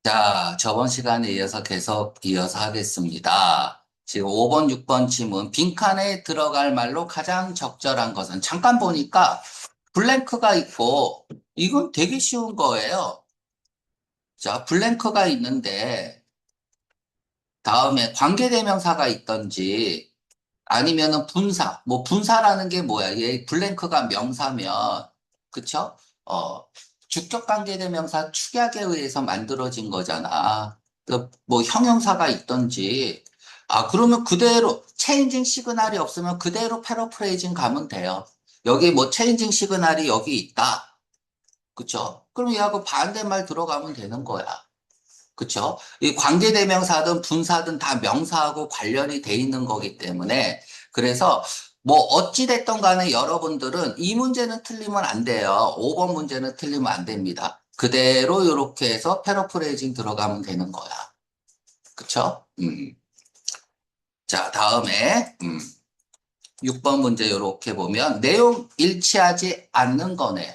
자, 저번 시간에 이어서 계속 이어서 하겠습니다. 지금 5번, 6번 지문, 빈칸에 들어갈 말로 가장 적절한 것은 잠깐 보니까 블랭크가 있고, 이건 되게 쉬운 거예요. 자, 블랭크가 있는데, 다음에 관계대명사가 있던지, 아니면은 분사, 뭐 분사라는 게 뭐야? 얘 블랭크가 명사면, 그쵸? 어, 주격 관계대명사 축약에 의해서 만들어진 거잖아. 뭐 형용사가 있던지, 그러면 그대로 체인징 시그널이 없으면 그대로 패러프레이징 가면 돼요. 여기 뭐 체인징 시그널이 여기 있다. 그쵸? 그럼 얘하고 반대말 들어가면 되는 거야. 그쵸? 이 관계대명사든 분사든 다 명사하고 관련이 돼 있는 거기 때문에 그래서 뭐 어찌됐든 간에 여러분들은 이 문제는 틀리면 안 돼요. 5번 문제는 틀리면 안 됩니다. 그대로 이렇게 해서 패러프레이징 들어가면 되는 거야. 그쵸? 자, 다음에 6번 문제 이렇게 보면 내용 일치하지 않는 거네요.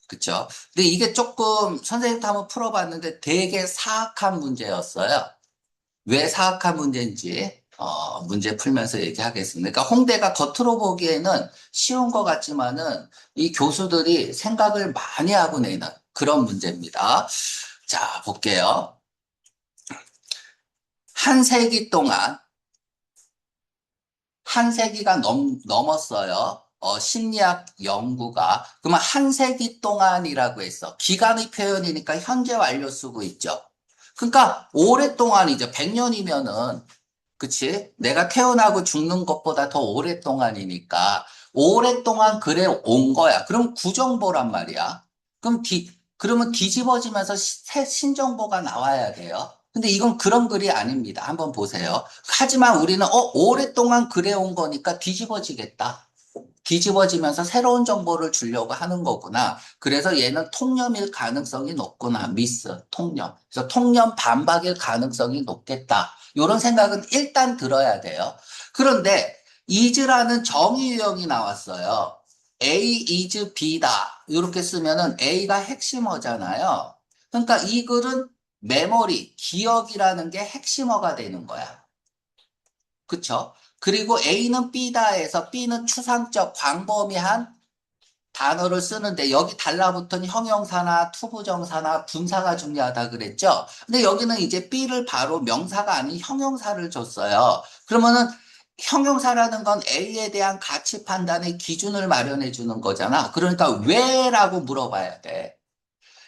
그쵸? 근데 이게 조금 선생님도 한번 풀어봤는데 되게 사악한 문제였어요. 왜 사악한 문제인지 문제 풀면서 얘기하겠습니다. 그러니까 홍대가 겉으로 보기에는 쉬운 것 같지만은 이 교수들이 생각을 많이 하고 내는 그런 문제입니다. 자, 볼게요. 한 세기 동안 한 세기가 넘었어요. 심리학 연구가. 그러면 한 세기 동안이라고 했어. 기간의 표현이니까 현재 완료 쓰고 있죠. 그러니까 오랫동안이죠. 100년이면은 그치? 내가 태어나고 죽는 것보다 더 오랫동안이니까 오랫동안 그래 온 거야. 그럼 구정보란 말이야. 그러면 뒤집어지면서 새 신정보가 나와야 돼요. 근데 이건 그런 글이 아닙니다. 한번 보세요. 하지만 우리는 오랫동안 그래 온 거니까 뒤집어지겠다. 뒤집어지면서 새로운 정보를 주려고 하는 거구나. 그래서 얘는 통념일 가능성이 높구나. 미스, 통념. 그래서 통념 반박일 가능성이 높겠다. 이런 생각은 일단 들어야 돼요. 그런데 is라는 정의 유형이 나왔어요. A is B다. 이렇게 쓰면은 A가 핵심어잖아요. 그러니까 이 글은 메모리, 기억이라는 게 핵심어가 되는 거야. 그쵸? 그리고 A는 B다 해서 B는 추상적, 광범위한 단어를 쓰는데 여기 달라붙은 형용사나 투부정사나 분사가 중요하다 그랬죠? 근데 여기는 이제 B를 바로 명사가 아닌 형용사를 줬어요. 그러면은 형용사라는 건 A에 대한 가치 판단의 기준을 마련해 주는 거잖아. 그러니까 왜라고 물어봐야 돼.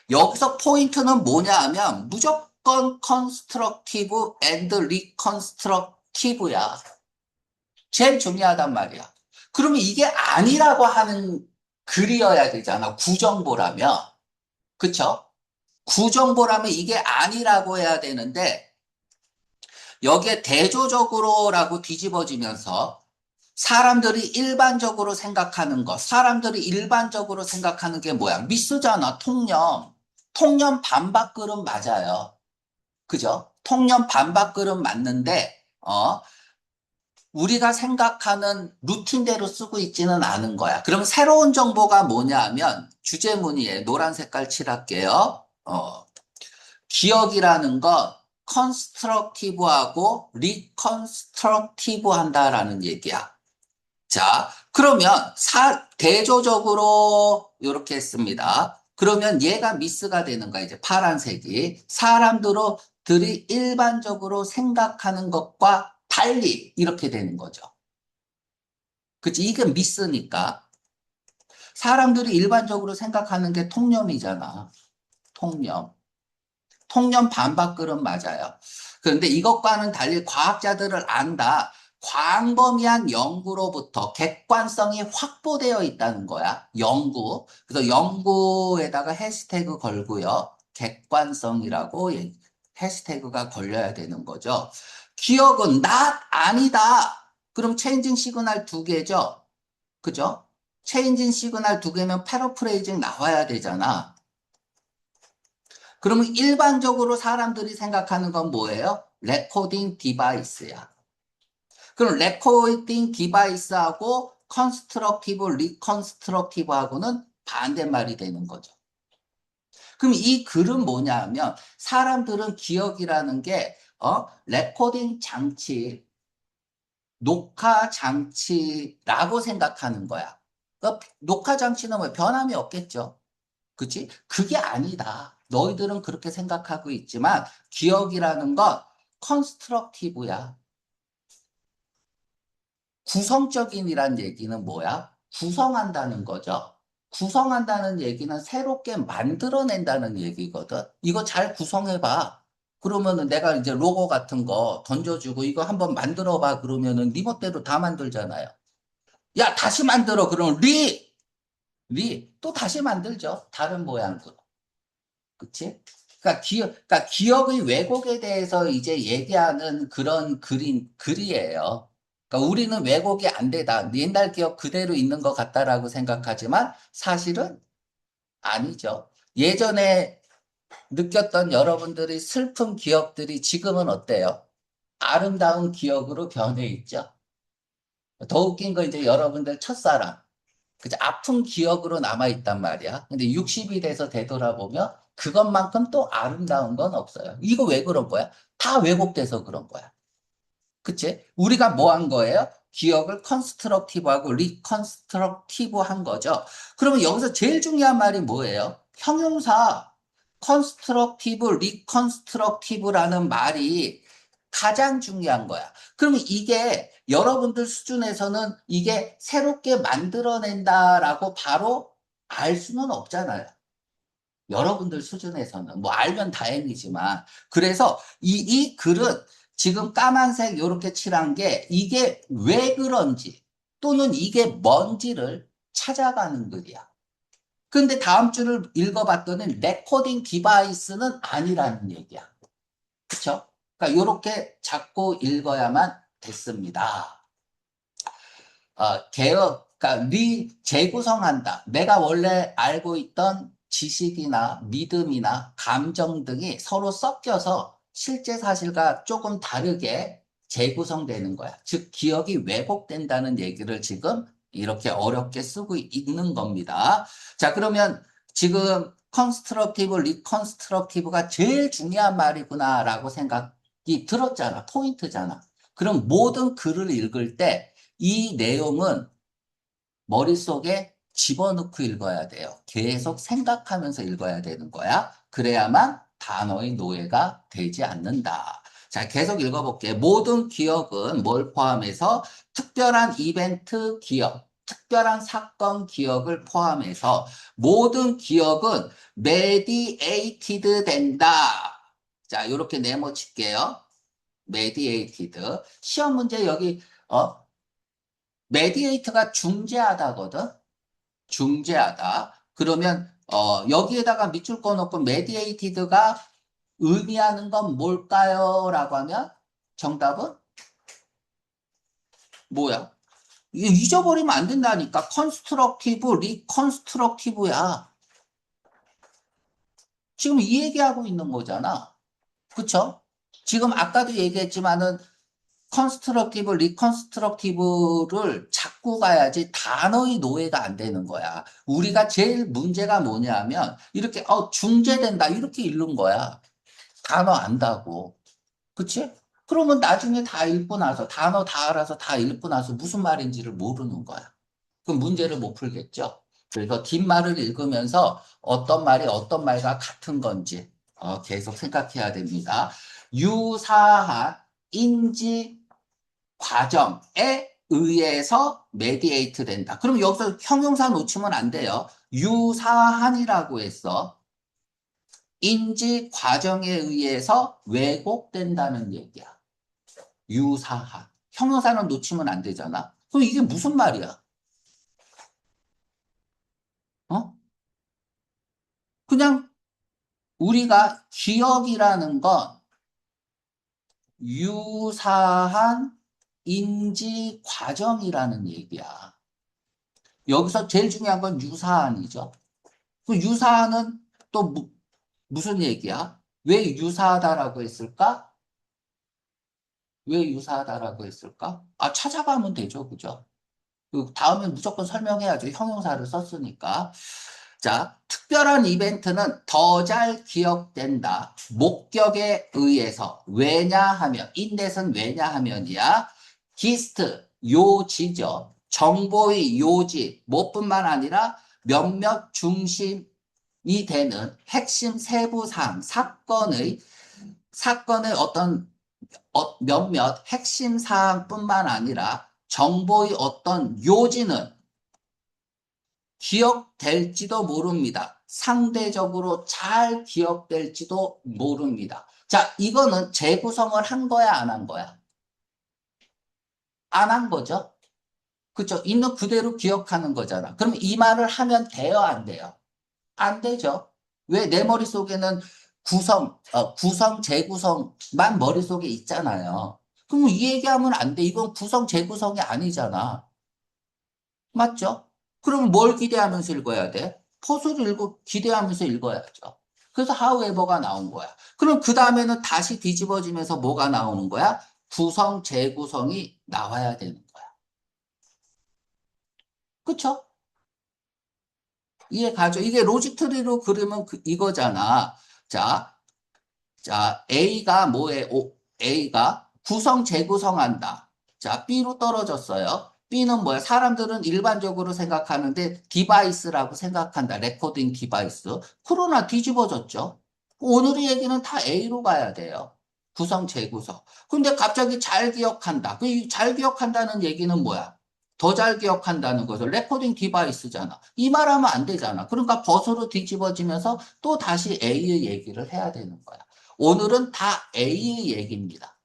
여기서 포인트는 뭐냐 하면 무조건 constructive and reconstructive야. 제일 중요하단 말이야. 그러면 이게 아니라고 하는 글이어야 되잖아. 구정보라면. 그쵸? 구정보라면 이게 아니라고 해야 되는데, 여기에 대조적으로라고 뒤집어지면서 사람들이 일반적으로 생각하는 것, 사람들이 일반적으로 생각하는 게 뭐야? 미스잖아, 통념. 통념 반박글은 맞아요. 그죠? 통념 반박글은 맞는데, 우리가 생각하는 루틴대로 쓰고 있지는 않은 거야. 그럼 새로운 정보가 뭐냐 하면 주제문이에요. 노란 색깔 칠할게요. 기억이라는 건 컨스트럭티브하고 리컨스트럭티브 한다라는 얘기야. 자, 그러면 대조적으로 이렇게 했습니다. 그러면 얘가 미스가 되는 거야. 이제 파란색이. 사람들이 일반적으로 생각하는 것과 달리 이렇게 되는 거죠. 그치? 이게 미스니까. 사람들이 일반적으로 생각하는 게 통념이잖아. 통념. 통념 반박글은 맞아요. 그런데 이것과는 달리 과학자들을 안다. 광범위한 연구로부터 객관성이 확보되어 있다는 거야. 연구. 그래서 연구에다가 해시태그 걸고요. 객관성이라고 해시태그가 걸려야 되는 거죠. 기억은 not 아니다. 그럼 체인징 시그널 두 개죠. 그죠? 체인징 시그널 두 개면 패러프레이징 나와야 되잖아. 그러면 일반적으로 사람들이 생각하는 건 뭐예요? 레코딩 디바이스야. 그럼 레코딩 디바이스하고 컨스트럭티브, 리컨스트럭티브하고는 반대말이 되는 거죠. 그럼 이 글은 뭐냐 하면 사람들은 기억이라는 게 레코딩 장치, 녹화 장치라고 생각하는 거야. 그러니까 녹화 장치는 뭐 변함이 없겠죠. 그치? 그게 아니다. 너희들은 그렇게 생각하고 있지만 기억이라는 건 컨스트럭티브야. 구성적인이란 얘기는 뭐야? 구성한다는 거죠. 구성한다는 얘기는 새롭게 만들어낸다는 얘기거든. 이거 잘 구성해봐. 그러면은 내가 이제 로고 같은 거 던져주고 이거 한번 만들어봐. 그러면은 네 멋대로 다 만들잖아요. 야, 다시 만들어. 그러면 또 다시 만들죠. 다른 모양으로. 그치? 그러니까 기억의 왜곡에 대해서 이제 얘기하는 그런 글이에요. 그러니까 우리는 왜곡이 안 되다. 옛날 기억 그대로 있는 것 같다라고 생각하지만 사실은 아니죠. 예전에 느꼈던 여러분들의 슬픈 기억들이 지금은 어때요? 아름다운 기억으로 변해 있죠. 더 웃긴 거 이제 여러분들 첫사랑. 그치? 아픈 기억으로 남아있단 말이야. 근데 60이 돼서 되돌아보면 그것만큼 또 아름다운 건 없어요. 이거 왜 그런 거야? 다 왜곡돼서 그런 거야. 그치? 우리가 뭐 한 거예요? 기억을 컨스트럭티브하고 리컨스트럭티브 한 거죠. 그러면 여기서 제일 중요한 말이 뭐예요? 형용사 컨스트럭티브, 리컨스트럭티브라는 말이 가장 중요한 거야. 그러면 이게 여러분들 수준에서는 이게 새롭게 만들어낸다라고 바로 알 수는 없잖아요. 여러분들 수준에서는 뭐 알면 다행이지만 그래서 이 글은 지금 까만색 이렇게 칠한 게 이게 왜 그런지 또는 이게 뭔지를 찾아가는 글이야. 근데 다음 줄을 읽어봤더니 레코딩 디바이스는 아니라는 얘기야. 그쵸? 그러니까 이렇게 잡고 읽어야만 됐습니다. 그러니까 재구성한다. 내가 원래 알고 있던 지식이나 믿음이나 감정 등이 서로 섞여서 실제 사실과 조금 다르게 재구성되는 거야. 즉, 기억이 왜곡된다는 얘기를 지금 이렇게 어렵게 쓰고 있는 겁니다. 자, 그러면 지금 컨스트럭티브, 리컨스트럭티브가 제일 중요한 말이구나라고 생각이 들었잖아. 포인트잖아. 그럼 모든 글을 읽을 때 이 내용은 머릿속에 집어넣고 읽어야 돼요. 계속 생각하면서 읽어야 되는 거야. 그래야만 단어의 노예가 되지 않는다. 자, 계속 읽어볼게. 모든 기억은 뭘 포함해서 특별한 이벤트 기억, 특별한 사건 기억을 포함해서 모든 기억은 mediated 된다. 자, 이렇게 네모칠게요. mediated. 시험 문제 여기 메디에이터가 중재하다거든. 중재하다. 그러면 여기에다가 밑줄 꺼놓고 메디에이티드가 의미하는 건 뭘까요? 라고 하면 정답은 뭐야? 잊어버리면 안 된다니까. 컨스트럭티브, 리컨스트럭티브야. 지금 이 얘기하고 있는 거잖아. 그쵸? 지금 아까도 얘기했지만은 컨스트럭티브, 리컨스트럭티브를 잡고 가야지 단어의 노예가 안 되는 거야. 우리가 제일 문제가 뭐냐면 이렇게 중재된다 이렇게 읽는 거야. 단어 안다고. 그치? 그러면 나중에 다 읽고 나서 단어 다 알아서 다 읽고 나서 무슨 말인지를 모르는 거야. 그럼 문제를 못 풀겠죠. 그래서 뒷말을 읽으면서 어떤 말이 어떤 말과 같은 건지 계속 생각해야 됩니다. 유사한 인지 과정에 의해서 메디에이트 된다. 그럼 여기서 형용사 놓치면 안 돼요. 유사한이라고 했어. 인지 과정에 의해서 왜곡된다는 얘기야. 유사한. 형용사는 놓치면 안 되잖아. 그럼 이게 무슨 말이야? 어? 그냥 우리가 기억이라는 건 유사한 인지 과정이라는 얘기야. 여기서 제일 중요한 건 유사한이죠. 그 유사한은 또 무슨 얘기야? 왜 유사하다라고 했을까? 왜 유사하다라고 했을까? 찾아가면 되죠. 그죠? 그 다음에 무조건 설명해야죠. 형용사를 썼으니까. 자, 특별한 이벤트는 더 잘 기억된다. 목격에 의해서. 왜냐하면, 인댓은 왜냐하면이야. 기스트, 요지죠. 정보의 요지, 뭐뿐만 아니라 몇몇 중심이 되는 핵심 세부사항, 사건의 어떤 몇몇 핵심 사항뿐만 아니라 정보의 어떤 요지는 기억될지도 모릅니다. 상대적으로 잘 기억될지도 모릅니다. 자, 이거는 재구성을 한 거야, 안 한 거야? 안 한 거죠? 그쵸? 있는 그대로 기억하는 거잖아. 그럼 이 말을 하면 돼요, 안 돼요? 안 되죠. 왜 내 머릿속에는 재구성만 머릿속에 있잖아요. 그럼 이 얘기하면 안 돼. 이건 구성, 재구성이 아니잖아. 맞죠? 그럼 뭘 기대하면서 읽어야 돼? 포스를 기대하면서 읽어야죠. 그래서 however가 나온 거야. 그럼 그 다음에는 다시 뒤집어지면서 뭐가 나오는 거야? 구성, 재구성이 나와야 되는 거야. 그쵸? 이해 가죠? 이게 로직 트리로 그리면 이거잖아. 자, A가 뭐에, A가 구성, 재구성한다. 자, B로 떨어졌어요. B는 뭐야? 사람들은 일반적으로 생각하는데 디바이스라고 생각한다. 레코딩 디바이스. 그러나 뒤집어졌죠. 오늘의 얘기는 다 A로 가야 돼요. 구성, 재구성. 근데 갑자기 잘 기억한다. 잘 기억한다는 얘기는 뭐야? 더 잘 기억한다는 거죠. 레코딩 디바이스잖아. 이 말하면 안 되잖아. 그러니까 벗으로 뒤집어지면서 또 다시 A의 얘기를 해야 되는 거야. 오늘은 다 A의 얘기입니다.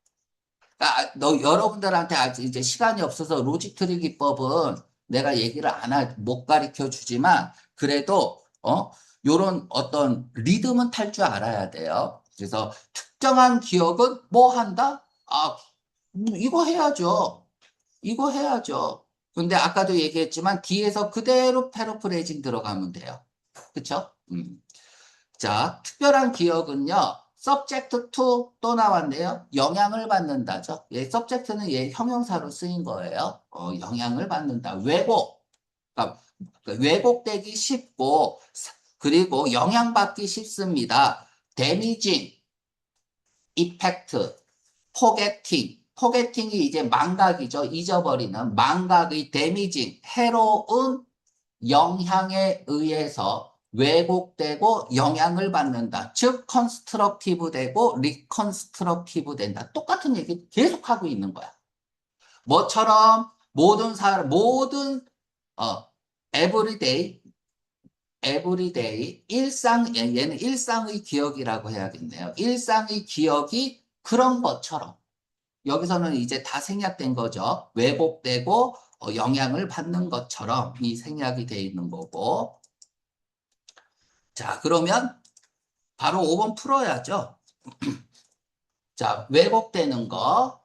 그러니까 여러분들한테 아직 이제 시간이 없어서 로직 트리 기법은 내가 얘기를 못 가르쳐 주지만 그래도 요런 어떤 리듬은 탈 줄 알아야 돼요. 그래서 특정한 기억은 뭐 한다? 이거 해야죠. 이거 해야죠. 근데 아까도 얘기했지만 뒤에서 그대로 패러프레이징 들어가면 돼요. 그쵸? 자, 특별한 기억은요, subject to 또 나왔네요. 영향을 받는다죠. 예, subject는 예, 형용사로 쓰인 거예요. 영향을 받는다. 그러니까 왜곡되기 쉽고, 그리고 영향받기 쉽습니다. damaging, effect, 포게팅이 이제 망각이죠. 잊어버리는 망각의 데미징, 해로운 영향에 의해서 왜곡되고 영향을 받는다. 즉, 컨스트럭티브 되고 리컨스트럭티브 된다. 똑같은 얘기 계속하고 있는 거야. 뭐처럼 어, everyday, 얘는 일상의 기억이라고 해야겠네요. 일상의 기억이 그런 것처럼. 여기서는 이제 다 생략된 거죠. 왜곡되고 영향을 받는 것처럼 이 생략이 돼 있는 거고. 자, 그러면 바로 5번 풀어야죠. 자, 왜곡되는 거,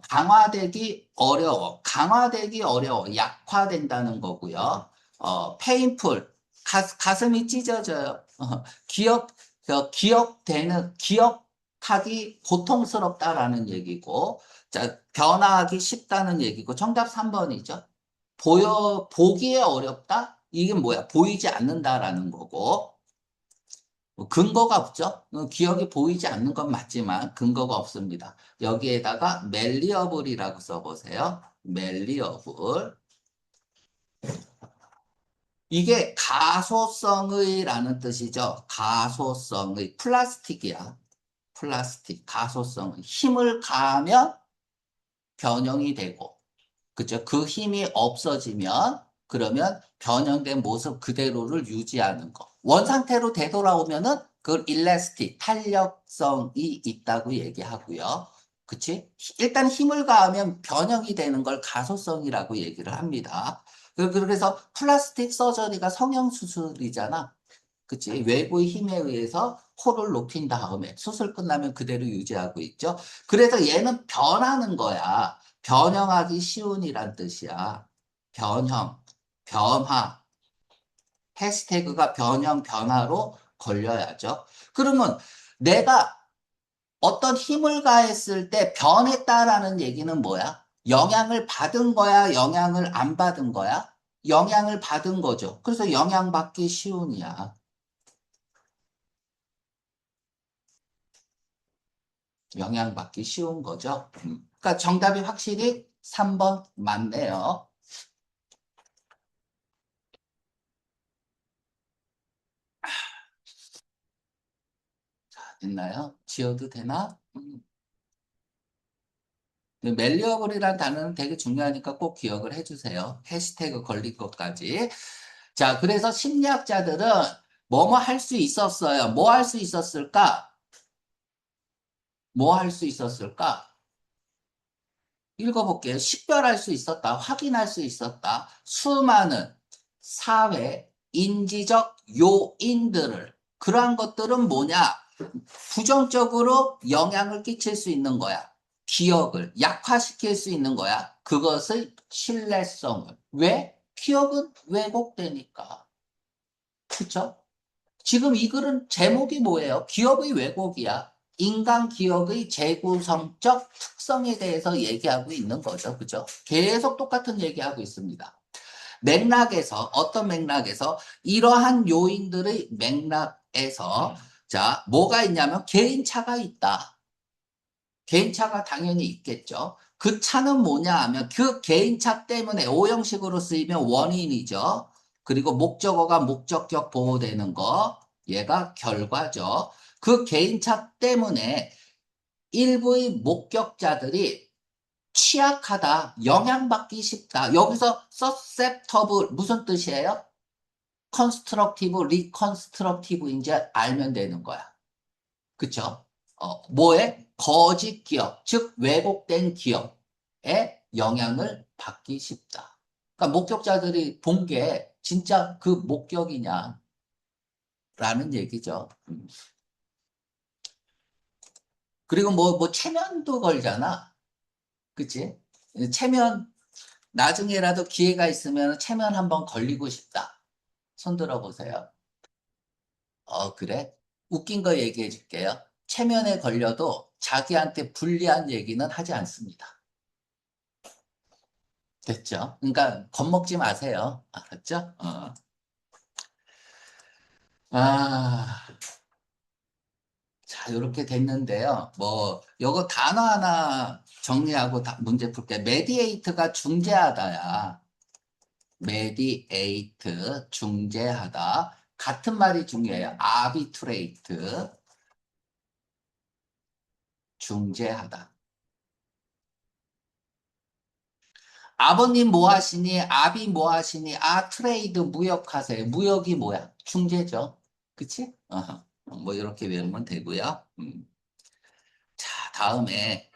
강화되기 어려워. 강화되기 어려워. 약화된다는 거고요. painful. 가슴이 찢어져요. 기억하기 고통스럽다라는 얘기고, 자, 변화하기 쉽다는 얘기고, 정답 3번이죠. 보기에 어렵다? 이게 뭐야? 보이지 않는다라는 거고, 근거가 없죠. 기억이 보이지 않는 건 맞지만 근거가 없습니다. 여기에다가 멜리어블이라고 써보세요. 멜리어블. 이게 가소성의라는 뜻이죠. 가소성의. 플라스틱이야. 플라스틱. 가소성의. 힘을 가하면 변형이 되고, 그죠? 그 힘이 없어지면 그러면 변형된 모습 그대로를 유지하는 거. 원상태로 되돌아오면은 그걸 일라스틱, 탄력성이 있다고 얘기하고요. 그치? 일단 힘을 가하면 변형이 되는 걸 가소성이라고 얘기를 합니다. 그래서 플라스틱 서저리가 성형수술이잖아. 그치? 외부의 힘에 의해서 코를 높인 다음에 수술 끝나면 그대로 유지하고 있죠. 그래서 얘는 변하는 거야. 변형하기 쉬운이란 뜻이야. 변형, 변화. 해시태그가 변형, 변화로 걸려야죠. 그러면 내가 어떤 힘을 가했을 때 변했다라는 얘기는 뭐야? 영향을 받은 거야? 영향을 안 받은 거야? 영향을 받은 거죠. 그래서 영향받기 쉬운이야. 영향받기 쉬운 거죠. 그러니까 정답이 확실히 3번 맞네요. 됐나요? 지어도 되나? 멜리어블이라는 단어는 되게 중요하니까 꼭 기억을 해주세요. 해시태그 걸린 것까지. 자, 그래서 심리학자들은 뭐뭐 할 수 있었어요. 뭐 할 수 있었을까? 뭐 할 수 있었을까? 읽어볼게요. 식별할 수 있었다. 확인할 수 있었다. 수많은 사회, 인지적 요인들을. 그러한 것들은 뭐냐? 부정적으로 영향을 끼칠 수 있는 거야. 기억을 약화시킬 수 있는 거야. 그것을 신뢰성을. 왜? 기억은 왜곡되니까. 그쵸? 지금 이 글은 제목이 뭐예요? 기억의 왜곡이야. 인간 기억의 재구성적 특성에 대해서 얘기하고 있는 거죠. 그죠? 계속 똑같은 얘기하고 있습니다. 맥락에서, 어떤 맥락에서, 이러한 요인들의 맥락에서, 자, 뭐가 있냐면 개인차가 있다. 개인차가 당연히 있겠죠. 그 차는 뭐냐 하면 그 개인차 때문에 오형식으로 쓰이면 원인이죠. 그리고 목적어가 목적격 보호되는 거, 얘가 결과죠. 그 개인차 때문에 일부의 목격자들이 취약하다, 영향받기 쉽다. 여기서 susceptible 무슨 뜻이에요? constructive, reconstructive 이제 알면 되는 거야. 그쵸? 뭐에? 거짓 기억, 즉 왜곡된 기억에 영향을 받기 쉽다. 그러니까 목격자들이 본 게 진짜 그 목격이냐라는 얘기죠. 그리고 뭐 체면도 걸잖아. 그치? 체면, 나중에라도 기회가 있으면 체면 한번 걸리고 싶다. 손 들어보세요. 그래? 웃긴 거 얘기해 줄게요. 체면에 걸려도 자기한테 불리한 얘기는 하지 않습니다. 됐죠? 그러니까 겁먹지 마세요. 알았죠? 아, 자, 이렇게 됐는데요. 뭐, 요거 단어 하나 정리하고 문제 풀게. 메디에이트가 중재하다야. 메디에이트, 중재하다. 같은 말이 중요해요. 아비트레이트, 중재하다. 아버님 뭐 하시니? 아비 뭐 하시니? 트레이드 무역하세요. 무역이 뭐야? 중재죠. 그치? 뭐 이렇게 외우면 되고요. 자, 다음에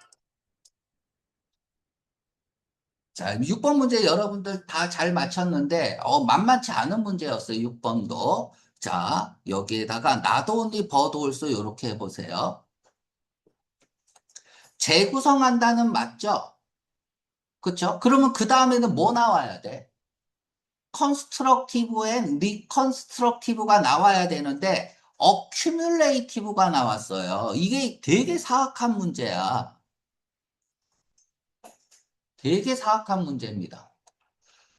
자, 6번 문제 여러분들 다 잘 맞췄는데 만만치 않은 문제였어요. 6번도. 자, 여기에다가 not only but also 이렇게 해보세요. 재구성한다는 맞죠? 그쵸? 그러면 그 다음에는 뭐 나와야 돼? constructive and reconstructive가 나와야 되는데 accumulative가 나왔어요. 이게 되게 사악한 문제야. 되게 사악한 문제입니다.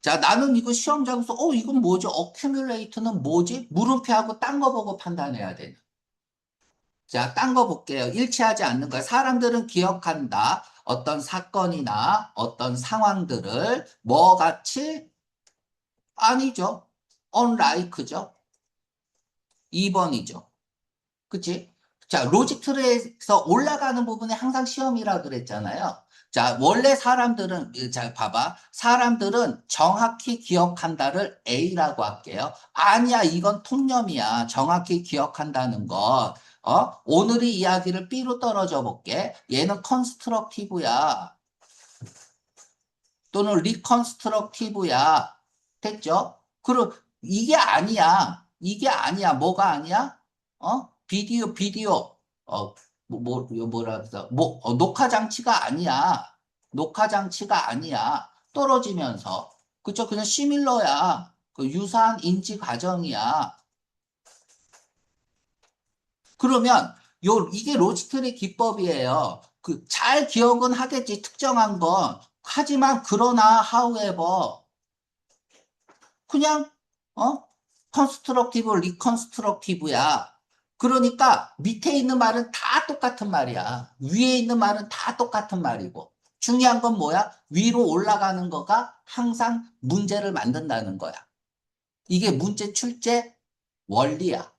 자, 나는 이거 시험장에서, 이건 뭐지? accumulate는 뭐지? 물음표하고 딴 거 보고 판단해야 돼. 자, 딴 거 볼게요. 일치하지 않는 거야. 사람들은 기억한다. 어떤 사건이나 어떤 상황들을 뭐 같이? 아니죠. unlike죠. 2번이죠. 그치? 자, 로직 트리에서 올라가는 부분에 항상 시험이라 그랬잖아요. 자, 원래 사람들은, 자, 봐봐. 사람들은 정확히 기억한다를 A라고 할게요. 아니야, 이건 통념이야. 정확히 기억한다는 것. 오늘의 이야기를 B로 떨어져 볼게. 얘는 컨스트럭티브야. 또는 리컨스트럭티브야. 됐죠? 그럼 이게 아니야. 이게 아니야. 뭐가 아니야? 비디오. 뭐라 그래서 녹화 장치가 아니야. 녹화 장치가 아니야. 떨어지면서. 그쵸? 그냥 시밀러야. 그 유사한 인지 과정이야. 그러면 이게 로지트리 기법이에요. 그 잘 기억은 하겠지. 특정한 건. 하지만 그러나 however 그냥, 어? 컨스트럭티브, 리컨스트럭티브야. 그러니까 밑에 있는 말은 다 똑같은 말이야. 위에 있는 말은 다 똑같은 말이고. 중요한 건 뭐야? 위로 올라가는 거가 항상 문제를 만든다는 거야. 이게 문제 출제 원리야.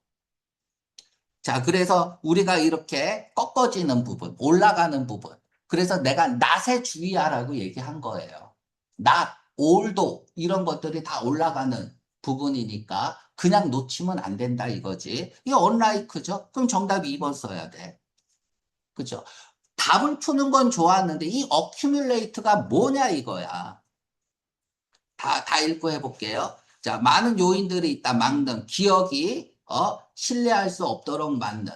자, 그래서 우리가 이렇게 꺾어지는 부분, 올라가는 부분. 그래서 내가 낫에 주의하라고 얘기한 거예요. 낫, 올도 이런 것들이 다 올라가는 부분이니까 그냥 놓치면 안 된다 이거지. 이게 unlike죠? 그럼 정답 2번 써야 돼. 그죠? 답을 푸는 건 좋았는데 이 accumulate가 뭐냐 이거야. 다 읽고 해볼게요. 자, 많은 요인들이 있다. 막는, 기억이, 신뢰할 수 없도록 만든.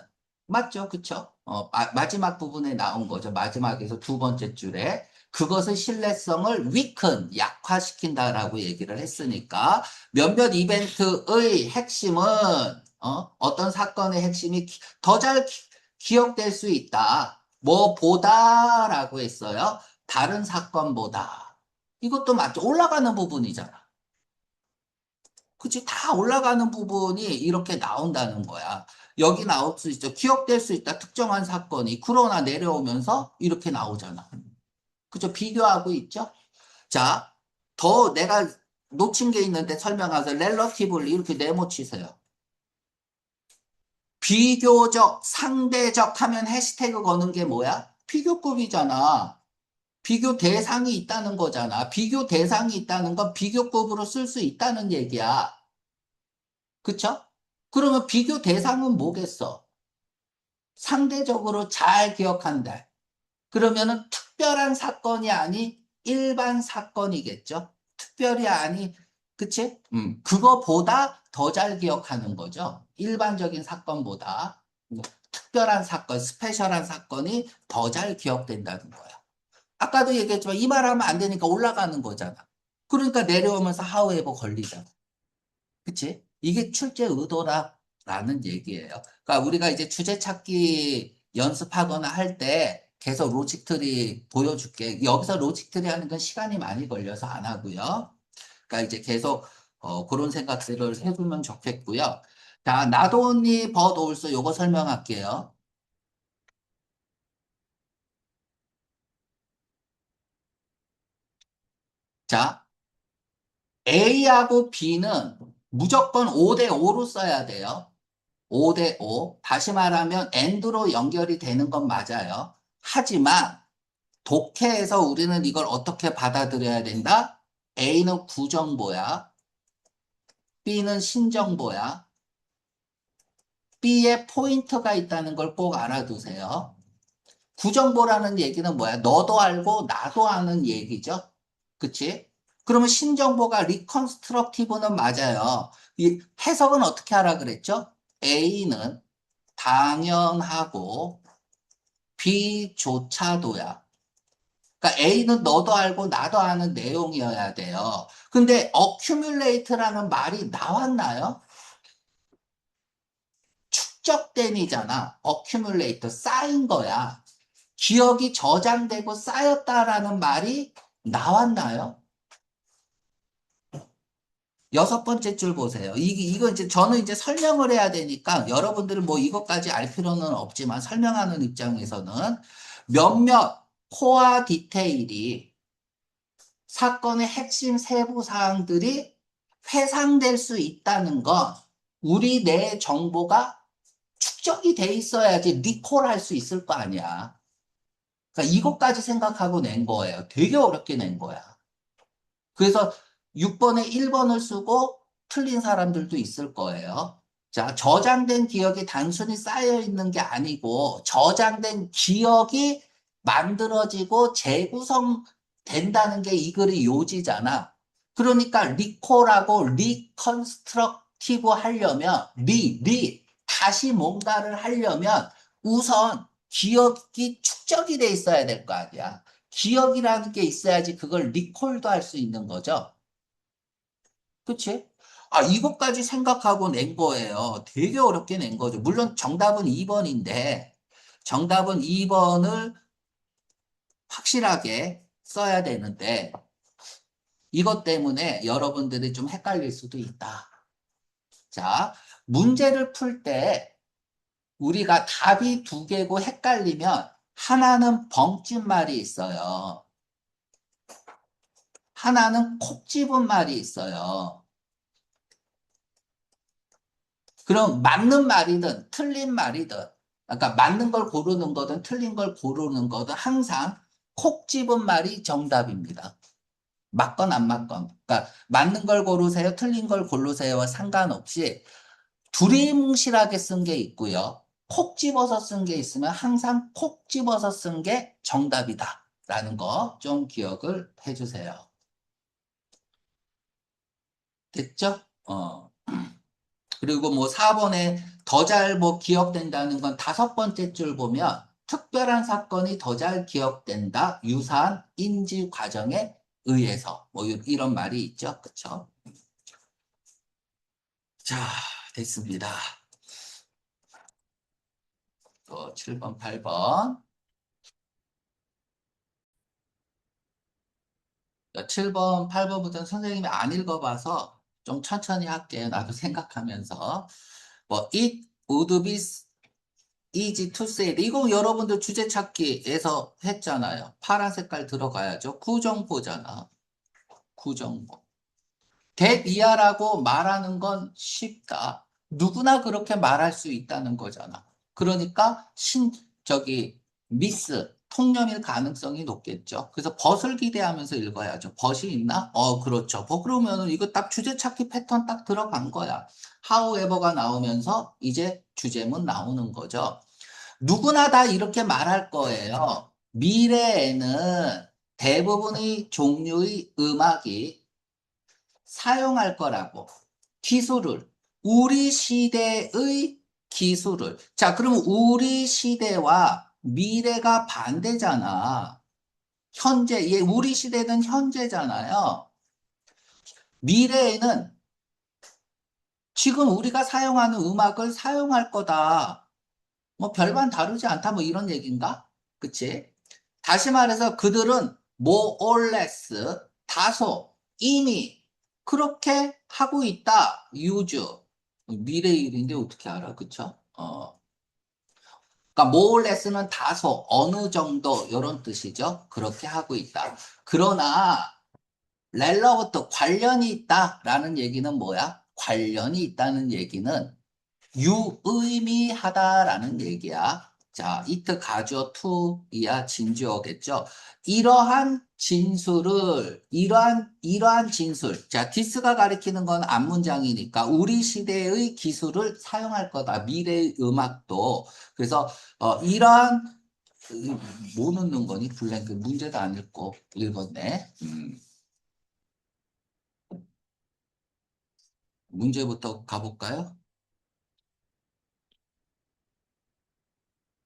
맞죠? 그쵸? 마지막 부분에 나온 거죠. 마지막에서 두 번째 줄에. 그것의 신뢰성을 weaken, 약화시킨다라고 얘기를 했으니까, 몇몇 이벤트의 핵심은, 어떤 사건의 핵심이 더 잘 기억될 수 있다. 뭐보다라고 했어요? 다른 사건보다. 이것도 맞죠. 올라가는 부분이잖아. 그치? 다 올라가는 부분이 이렇게 나온다는 거야. 여기 나올 수 있죠. 기억될 수 있다. 특정한 사건이. 그러나 내려오면서 이렇게 나오잖아. 그죠? 비교하고 있죠? 자, 더 내가 놓친 게 있는데 설명하세요. 렐러티블리 이렇게 네모치세요. 비교적, 상대적 하면 해시태그 거는 게 뭐야? 비교급이잖아. 비교 대상이 있다는 거잖아. 비교 대상이 있다는 건 비교급으로 쓸 수 있다는 얘기야. 그쵸? 그러면 비교 대상은 뭐겠어? 상대적으로 잘 기억한다. 그러면은 특별한 사건이 아닌 일반 사건이겠죠? 특별히 아니, 그치? 그거보다 더 잘 기억하는 거죠. 일반적인 사건보다. 특별한 사건, 스페셜한 사건이 더 잘 기억된다는 거야. 아까도 얘기했지만 이 말하면 안 되니까 올라가는 거잖아. 그러니까 내려오면서 하우에버 걸리잖아. 그치? 이게 출제 의도라는 얘기예요. 그러니까 우리가 이제 주제 찾기 연습하거나 할 때 계속 로직 트리 보여줄게. 여기서 로직 트리 하는 건 시간이 많이 걸려서 안 하고요. 그러니까 이제 계속 그런 생각들을 해주면 좋겠고요. 자, 나도니 버드 올소 요거 설명할게요. 자, A하고 B는 무조건 5대 5로 써야 돼요. 5대 5. 다시 말하면 AND로 연결이 되는 건 맞아요. 하지만 독해에서 우리는 이걸 어떻게 받아들여야 된다? A는 구정보야. B는 신정보야. B에 포인트가 있다는 걸 꼭 알아두세요. 구정보라는 얘기는 뭐야? 너도 알고 나도 아는 얘기죠. 그치? 그러면 신정보가 리컨스트럭티브는 맞아요. 이 해석은 어떻게 하라 그랬죠? A는 당연하고 B조차도야. 그러니까 A는 너도 알고 나도 아는 내용이어야 돼요. 근데 accumulate라는 말이 나왔나요? 축적된이잖아. accumulate, 쌓인 거야. 기억이 저장되고 쌓였다라는 말이 나왔나요? 여섯 번째 줄 보세요. 이거 이제 저는 이제 설명을 해야 되니까 여러분들은 뭐 이것까지 알 필요는 없지만 설명하는 입장에서는 몇몇 코어 디테일이 사건의 핵심 세부 사항들이 회상될 수 있다는 건 우리 내 정보가 축적이 돼 있어야지 리콜할 수 있을 거 아니야. 그러니까 이것까지 생각하고 낸 거예요. 되게 어렵게 낸 거야. 그래서 6번에 1번을 쓰고 틀린 사람들도 있을 거예요. 자, 저장된 기억이 단순히 쌓여 있는 게 아니고 저장된 기억이 만들어지고 재구성된다는 게 이 글의 요지잖아. 그러니까 리콜하고 리컨스트럭티브 하려면 다시 뭔가를 하려면 우선 기억이 축적이 돼 있어야 될 거 아니야. 기억이라는 게 있어야지 그걸 리콜도 할 수 있는 거죠. 그치? 아, 이것까지 생각하고 낸 거예요. 되게 어렵게 낸 거죠. 물론 정답은 2번인데, 정답은 2번을 확실하게 써야 되는데, 이것 때문에 여러분들이 좀 헷갈릴 수도 있다. 자, 문제를 풀 때 우리가 답이 두 개고 헷갈리면 하나는 벙찐 말이 있어요. 하나는 콕 집은 말이 있어요. 그럼 맞는 말이든 틀린 말이든, 그러니까 맞는 걸 고르는 거든 틀린 걸 고르는 거든 항상 콕 집은 말이 정답입니다. 맞건 안 맞건. 그러니까 맞는 걸 고르세요, 틀린 걸 고르세요와 상관없이 두리뭉실하게 쓴 게 있고요. 콕 집어서 쓴 게 있으면 항상 콕 집어서 쓴 게 정답이다. 라는 거 좀 기억을 해주세요. 됐죠? 그리고 뭐 4번에 더 잘 뭐 기억된다는 건 다섯 번째 줄 보면 특별한 사건이 더 잘 기억된다. 유사한 인지 과정에 의해서 뭐 이런 말이 있죠. 그쵸? 자, 됐습니다. 또 7번, 8번. 7번, 8번부터는 선생님이 안 읽어봐서 좀 천천히 할게요. 나도 생각하면서. 뭐, it would be easy to say. 이거 여러분들 주제 찾기에서 했잖아요. 파란 색깔 들어가야죠. 구정보잖아. 구정보. 대비하라고 말하는 건 쉽다. 누구나 그렇게 말할 수 있다는 거잖아. 그러니까 미스, 통념일 가능성이 높겠죠. 그래서 벗을 기대하면서 읽어야죠. 벗이 있나? 그렇죠. 그러면은 이거 딱 주제 찾기 패턴 딱 들어간 거야. however가 나오면서 이제 주제문 나오는 거죠. 누구나 다 이렇게 말할 거예요. 미래에는 대부분의 종류의 음악이 사용할 거라고. 기술을. 우리 시대의 기술을. 자, 그러면 우리 시대와 미래가 반대잖아. 우리 시대는 현재잖아요. 미래에는 지금 우리가 사용하는 음악을 사용할 거다. 뭐 별반 다르지 않다. 뭐 이런 얘기인가? 그치? 다시 말해서 그들은 more or less 다소 이미 그렇게 하고 있다. use 미래 일인데 어떻게 알아? 그쵸? 그러니까 more or less는 다소 어느 정도 이런 뜻이죠. 그렇게 하고 있다. 그러나 relevant 관련이 있다라는 얘기는 뭐야? 관련이 있다는 얘기는 유의미하다라는 얘기야. 자, it 가주어 to이야 진주어겠죠. 이러한 진술. 자, this가 가리키는 건 앞문장이니까 우리 시대의 기술을 사용할 거다. 미래의 음악도. 그래서, 이러한, 뭐 넣는 거니? 블랭크. 문제도 안 읽고 읽었네. 문제부터 가볼까요?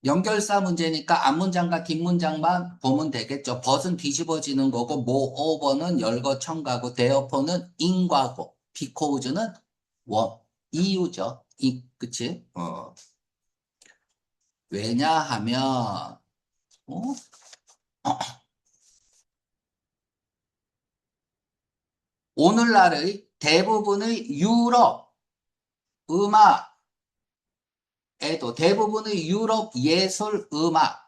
연결사 문제니까 앞문장과 뒷문장만 보면 되겠죠. 벗은 뒤집어지는 거고, moreover는 열거 첨가고, therefore는 in과고, because는 원, 이유죠. 그치? 왜냐하면, 어? 오늘날의 대부분의 유럽 대부분의 유럽 예술 음악도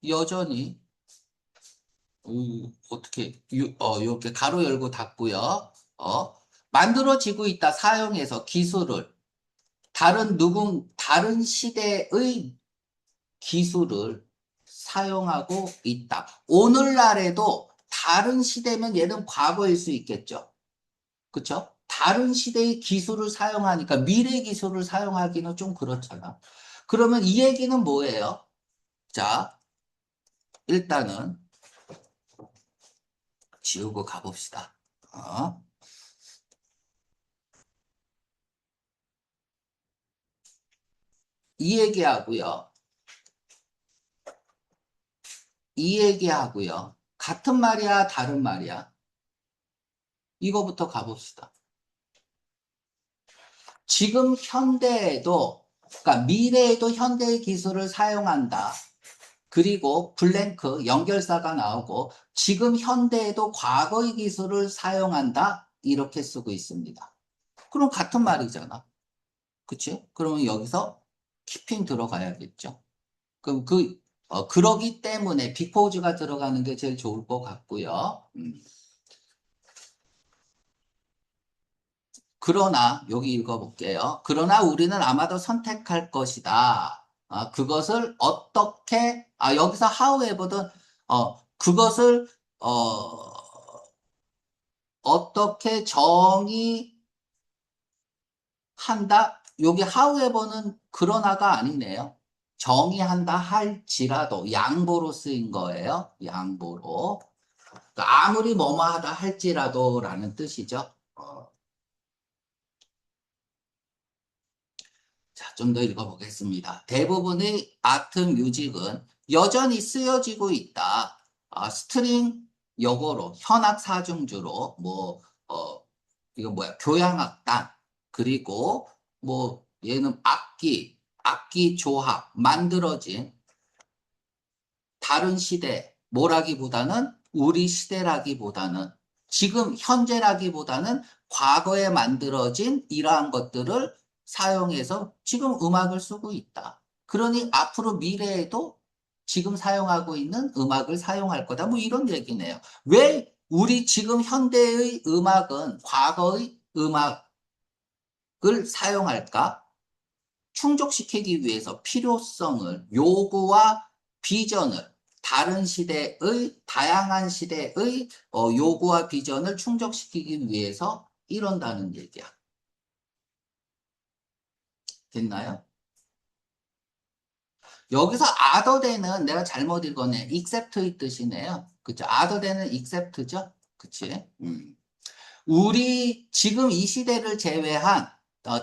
여전히 이렇게 가로 열고 닫고요. 만들어지고 있다. 사용해서 기술을. 다른 시대의 기술을 사용하고 있다. 오늘날에도 다른 시대면 얘는 과거일 수 있겠죠. 그쵸? 다른 시대의 기술을 사용하니까 미래 기술을 사용하기는 좀 그렇잖아. 그러면 이 얘기는 뭐예요? 자, 일단은 지우고 가봅시다. 어? 이 얘기하고요. 이 얘기하고요. 같은 말이야, 다른 말이야? 이거부터 가봅시다. 지금 현대에도, 그러니까 미래에도 현대의 기술을 사용한다. 그리고 블랭크 연결사가 나오고 지금 현대에도 과거의 기술을 사용한다 이렇게 쓰고 있습니다. 그럼 같은 말이잖아. 그치? 그러면 여기서 키핑 들어가야겠죠. 그럼 그러기 때문에 빅포즈가 들어가는 게 제일 좋을 것 같고요. 그러나 여기 읽어볼게요. 그러나 우리는 아마도 선택할 것이다. 그것을 어떻게 여기서 however든 그것을 어, 어떻게 정의한다. 여기 however는 그러나가 아니네요. 정의한다 할지라도 양보로 쓰인 거예요. 양보로. 그러니까 아무리 뭐뭐하다 할지라도라는 뜻이죠. 자, 좀 더 읽어보겠습니다. 대부분의 아트 뮤직은 여전히 쓰여지고 있다. 스트링 역어로, 현악 사중주로, 이거 뭐야, 교향악단, 그리고 얘는 악기 조합, 만들어진 다른 시대, 뭐라기보다는 우리 시대라기보다는 지금 현재라기보다는 과거에 만들어진 이러한 것들을 사용해서 지금 음악을 쓰고 있다. 그러니 앞으로 미래에도 지금 사용하고 있는 음악을 사용할 거다. 뭐 이런 얘기네요. 왜 우리 지금 현대의 음악은 과거의 음악을 사용할까? 충족시키기 위해서 필요성을, 요구와 비전을, 다양한 시대의 요구와 비전을 충족시키기 위해서 이런다는 얘기야. 됐나요? 여기서 other than은 내가 잘못 읽었네. except의 뜻이네요. 그쵸? other than은 except죠? 그치? 우리 지금 이 시대를 제외한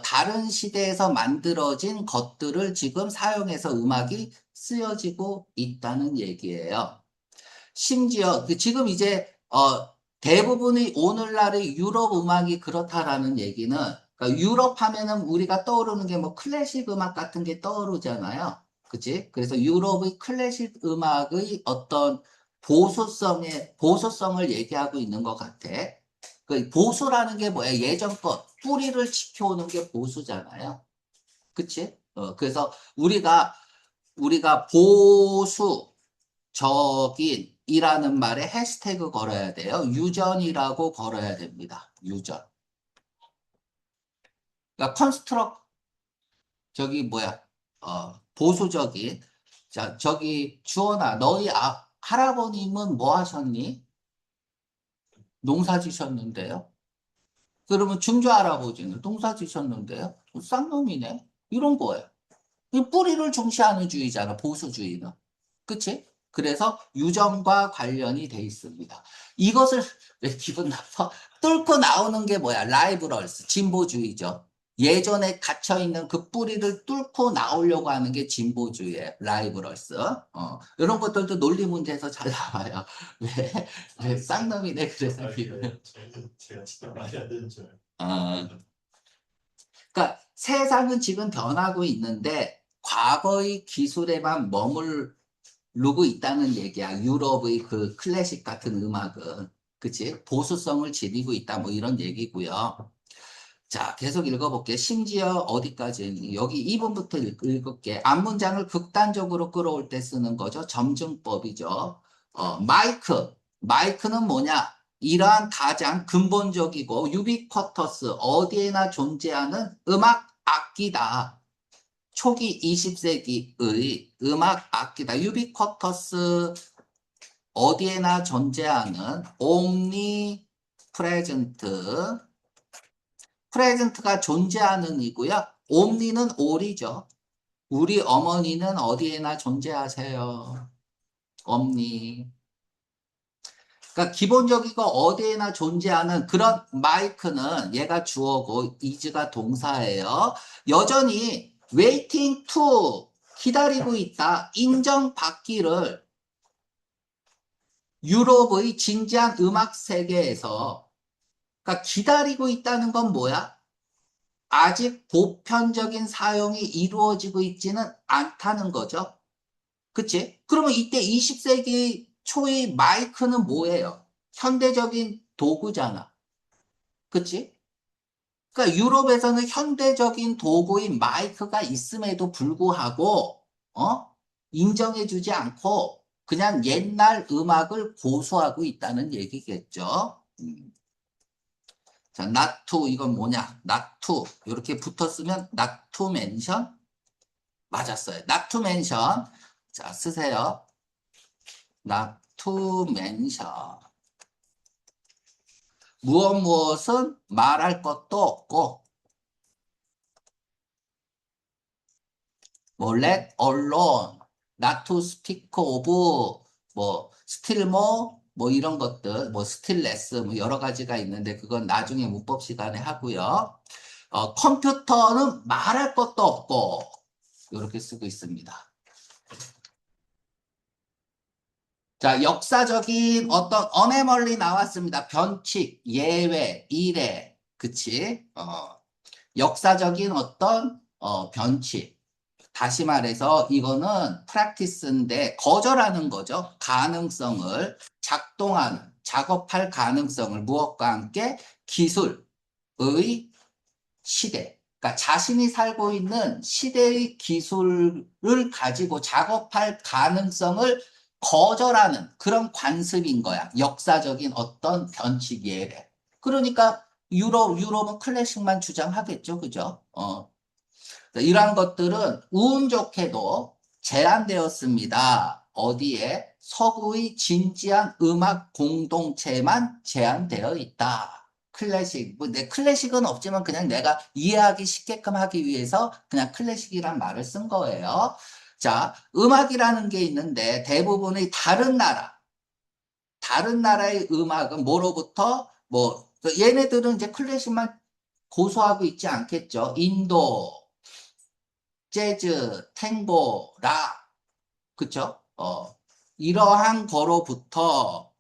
다른 시대에서 만들어진 것들을 지금 사용해서 음악이 쓰여지고 있다는 얘기예요. 심지어 지금 이제 대부분의 오늘날의 유럽 음악이 그렇다라는 얘기는 그러니까 유럽 하면은 우리가 떠오르는 게 뭐 클래식 음악 같은 게 떠오르잖아요. 그치? 그래서 유럽의 클래식 음악의 어떤 보수성을 얘기하고 있는 것 같아. 그 보수라는 게 뭐야? 예전 것, 뿌리를 지켜오는 게 보수잖아요. 그치? 그래서 우리가 보수적인이라는 말에 해시태그 걸어야 돼요. 유전이라고 걸어야 됩니다. 유전. 그러니까 저기 뭐야? 보수적인. 자, 저기 주원아, 너희 할아버님은 뭐 하셨니? 농사 지셨는데요. 그러면 증조 할아버지는 농사 지셨는데요. 쌍놈이네. 이런 거예요. 이 뿌리를 중시하는 주의잖아, 보수주의는. 그치? 그래서 유전과 관련이 돼 있습니다. 이것을 왜 기분 나빠? 뚫고 나오는 게 뭐야? 라이브럴스, 진보주의죠. 예전에 갇혀있는 그 뿌리를 뚫고 나오려고 하는 게 진보주의예요. 라이브럴스. 이런 것들도 논리 문제에서 잘 나와요. 왜 쌍놈이네, 그래서 기분. 제가 직접 말해야 되는 줄 어, 그러니까 세상은 지금 변하고 있는데 과거의 기술에만 머무르고 있다는 얘기야. 유럽의 그 클래식 같은 음악은. 그치? 보수성을 지니고 있다. 뭐 이런 얘기고요. 자, 계속 읽어볼게. 심지어 어디까지? 여기 2번부터 읽을게. 앞문장을 극단적으로 끌어올 때 쓰는 거죠. 점증법이죠. 마이크는 뭐냐? 이러한 가장 근본적이고 유비쿼터스, 어디에나 존재하는 음악 악기다. 초기 20세기의 음악 악기다. 유비쿼터스, 어디에나 존재하는 옴니 프레젠트. 프레젠트가 존재하는 이고요. 옴니는 올이죠. 우리 어머니는 어디에나 존재하세요. 옴니. 그러니까 기본적이고 어디에나 존재하는 그런 마이크는 얘가 주어고 is가 동사예요. 여전히 waiting to 기다리고 있다. 인정받기를 유럽의 진지한 음악 세계에서 그러니까 기다리고 있다는 건 뭐야? 아직 보편적인 사용이 이루어지고 있지는 않다는 거죠. 그치? 그러면 이때 20세기 초의 마이크는 뭐예요? 현대적인 도구잖아. 그치? 그러니까 유럽에서는 현대적인 도구인 마이크가 있음에도 불구하고, 인정해주지 않고 그냥 옛날 음악을 고수하고 있다는 얘기겠죠. 자, not to, 이건 뭐냐? not to. 이렇게 붙었으면 not to mention? 맞았어요. not to mention. 자, 쓰세요. not to mention. 무엇은 말할 것도 없고, 뭐 let alone, not to speak of, 뭐 still more, 뭐 이런 것들, 뭐 still less, 뭐 여러 가지가 있는데 그건 나중에 문법 시간에 하고요. 컴퓨터는 말할 것도 없고 이렇게 쓰고 있습니다. 자, 역사적인 어떤 어네멀리 나왔습니다. 변칙, 예외, 이례, 그치? 역사적인 어떤 변칙. 다시 말해서 이거는 프랙티스인데 거절하는 거죠. 가능성을 작동하는, 작업할 가능성을 무엇과 함께 기술의 시대. 그러니까 자신이 살고 있는 시대의 기술을 가지고 작업할 가능성을 거절하는 그런 관습인 거야. 역사적인 어떤 변칙 예래. 그러니까 유럽은 클래식만 주장하겠죠. 그죠? 이러한 것들은 운 좋게도 제한되었습니다. 어디에? 서구의 진지한 음악 공동체만 제한되어 있다. 클래식, 뭐 내 클래식은 없지만 그냥 내가 이해하기 쉽게끔 하기 위해서 그냥 클래식이란 말을 쓴 거예요. 자, 음악이라는 게 있는데 대부분의 다른 나라의 음악은 뭐로부터 얘네들은 이제 클래식만 고수하고 있지 않겠죠. 인도, 재즈, 탱고, 락, 그쵸? 이러한 거로부터,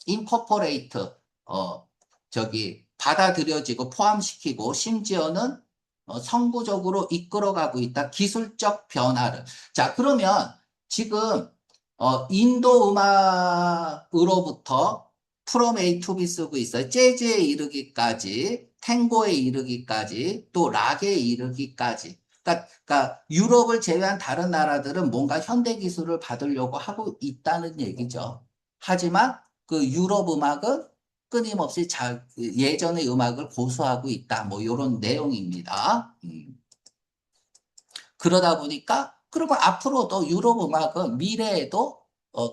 인코퍼레이트, 받아들여지고 포함시키고, 심지어는, 성구적으로 이끌어가고 있다. 기술적 변화를. 자, 그러면 지금, 인도 음악으로부터 프롬 A to B 쓰고 있어요. 재즈에 이르기까지, 탱고에 이르기까지, 또 락에 이르기까지. 그러니까 유럽을 제외한 다른 나라들은 뭔가 현대 기술을 받으려고 하고 있다는 얘기죠. 하지만 그 유럽 음악은 끊임없이 예전의 음악을 고수하고 있다. 뭐 이런 내용입니다. 그러다 보니까 그리고 앞으로도 유럽 음악은 미래에도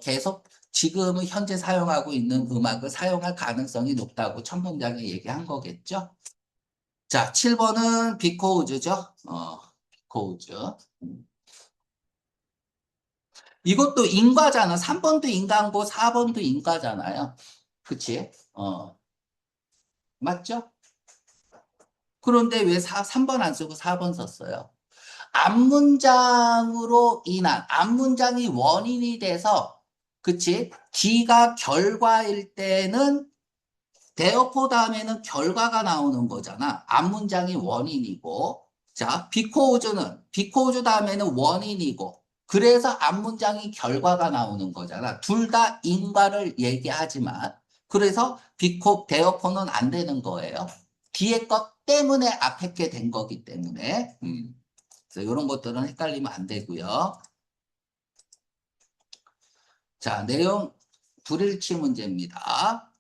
계속 지금 현재 사용하고 있는 음악을 사용할 가능성이 높다고 첫 문장에 얘기한 거겠죠. 자, 7번은 비코우즈죠. 비코우즈. 이것도 인과잖아. 3번도 인과고 4번도 인과잖아요. 그치? 맞죠? 그런데 왜 3번 안 쓰고 4번 썼어요? 앞문장이 원인이 돼서, 그치? D가 결과일 때는 대어포 다음에는 결과가 나오는 거잖아. 앞문장이 원인이고, 자, 비코우즈 다음에는 원인이고, 그래서 앞문장이 결과가 나오는 거잖아. 둘 다 인과를 얘기하지만, 그래서 대어포는 안 되는 거예요. 뒤에 것 때문에 앞에 게 된 거기 때문에. 그래서 이런 것들은 헷갈리면 안 되고요. 자, 내용 불일치 문제입니다.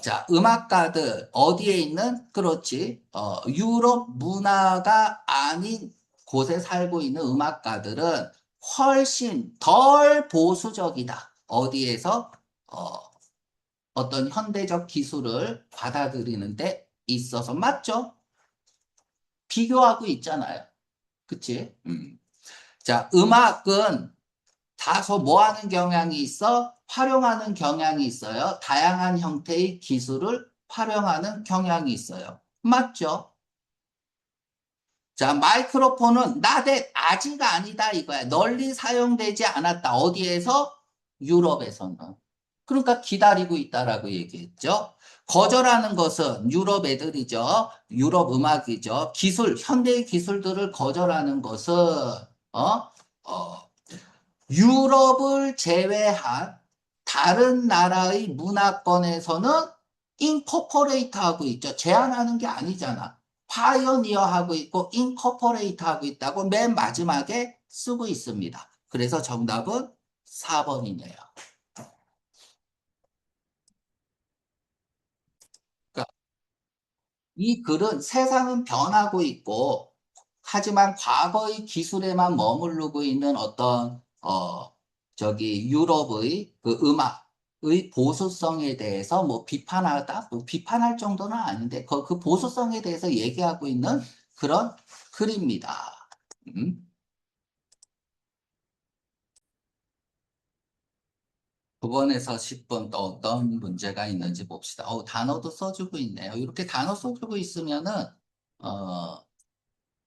자, 음악가들 어디에 있는? 그렇지. 유럽 문화가 아닌 곳에 살고 있는 음악가들은 훨씬 덜 보수적이다. 어디에서? 어떤 현대적 기술을 받아들이는 데 있어서 맞죠? 비교하고 있잖아요. 그치? 자, 음악은 다소 뭐 하는 경향이 있어? 활용하는 경향이 있어요. 다양한 형태의 기술을 활용하는 경향이 있어요. 맞죠? 자, 마이크로폰은 나대 아직 아니다 이거야. 널리 사용되지 않았다. 어디에서? 유럽에서는. 그러니까 기다리고 있다라고 얘기했죠. 거절하는 것은 유럽 애들이죠. 유럽 음악이죠. 현대의 기술들을 거절하는 것은 어? 어, 유럽을 제외한 다른 나라의 문화권에서는 인코퍼레이트 하고 있죠. 제한하는 게 아니잖아. 파이오니어 하고 있고 인코퍼레이트 하고 있다고 맨 마지막에 쓰고 있습니다. 그래서 정답은 4번이네요. 이 글은 세상은 변하고 있고, 하지만 과거의 기술에만 머무르고 있는 어떤, 유럽의 그 음악의 보수성에 대해서 뭐 비판하다? 뭐 비판할 정도는 아닌데, 그 보수성에 대해서 얘기하고 있는 그런 글입니다. 음. 9번에서 10번 또 어떤 문제가 있는지 봅시다. 단어도 써주고 있네요. 이렇게 단어 써주고 있으면은, 어,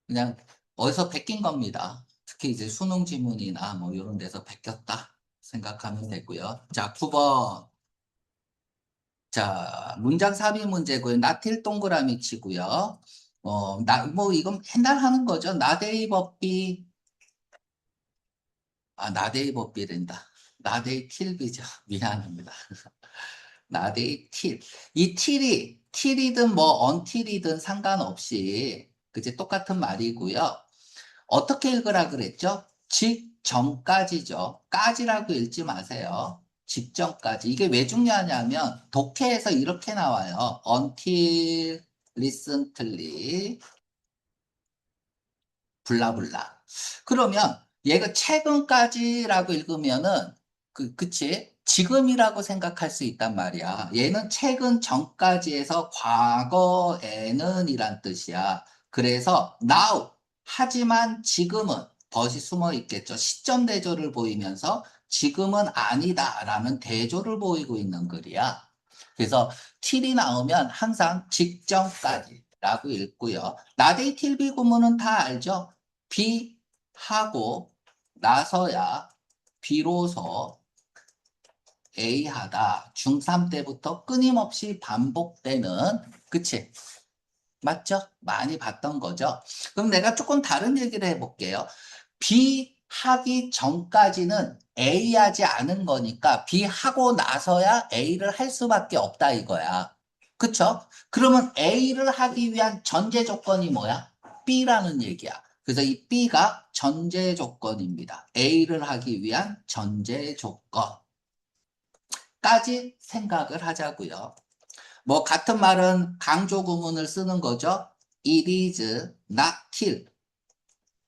그냥 어디서 베낀 겁니다. 특히 이제 수능 지문이나 뭐 이런 데서 베꼈다 생각하면 되고요. 자, 9번. 자, 문장 삽입 문제고요. 나틸 동그라미 치고요. 뭐 이건 맨날 하는 거죠. 나데이 법비, 나데이 법비된다. 나데이 틸비죠. 미안합니다. 나데이 틸. 이 틸이든 뭐 언틸이든 상관없이 그제 똑같은 말이고요. 어떻게 읽으라 그랬죠? 직전까지죠. 까지라고 읽지 마세요. 직전까지. 이게 왜 중요하냐면 독해에서 이렇게 나와요. until, recently, 블라블라. 그러면 얘가 최근까지라고 읽으면은 그치? 지금이라고 생각할 수 있단 말이야. 얘는 최근 전까지에서 과거에는 이란 뜻이야. 그래서 now 하지만 지금은 덫이 숨어 있겠죠. 시점 대조를 보이면서 지금은 아니다라는 대조를 보이고 있는 글이야. 그래서 틸이 나오면 항상 직전까지라고 읽고요. 나데이 틸비 구문은 다 알죠? 비 하고 나서야 비로소 A 하다 중3 때부터 끊임없이 반복되는 그치? 맞죠? 많이 봤던 거죠. 그럼 내가 조금 다른 얘기를 해볼게요. B 하기 전까지는 A 하지 않은 거니까 B 하고 나서야 A를 할 수밖에 없다 이거야. 그쵸? 그러면 A를 하기 위한 전제 조건이 뭐야? B라는 얘기야. 그래서 이 B가 전제 조건입니다. A를 하기 위한 전제 조건까지 생각을 하자고요. 뭐 같은 말은 강조 구문을 쓰는 거죠. It is not till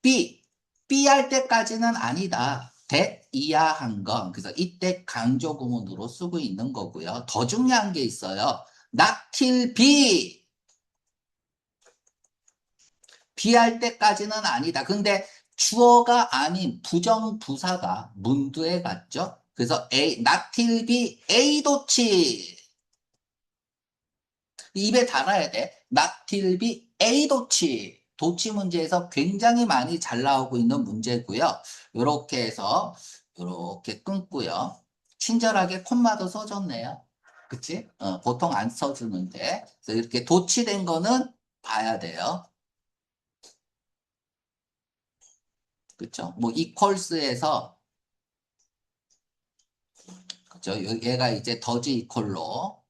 B, B 할 때까지는 아니다. that 이야 한 건. 그래서 이때 강조 구문으로 쓰고 있는 거고요. 더 중요한 게 있어요. not till B, B 할 때까지는 아니다. 근데 주어가 아닌 부정부사가 문두에 갔죠. 그래서 A, not till B, A 도치. 입에 달아야 돼. 낙틸비 A도치. 도치 문제에서 굉장히 많이 잘 나오고 있는 문제고요. 이렇게 해서 이렇게 끊고요. 친절하게 콤마도 써줬네요. 그치? 보통 안 써주는데. 그래서 이렇게 도치된 거는 봐야 돼요. 그쵸? 뭐 equals에서 그쵸? 얘가 이제 더즈 이퀄로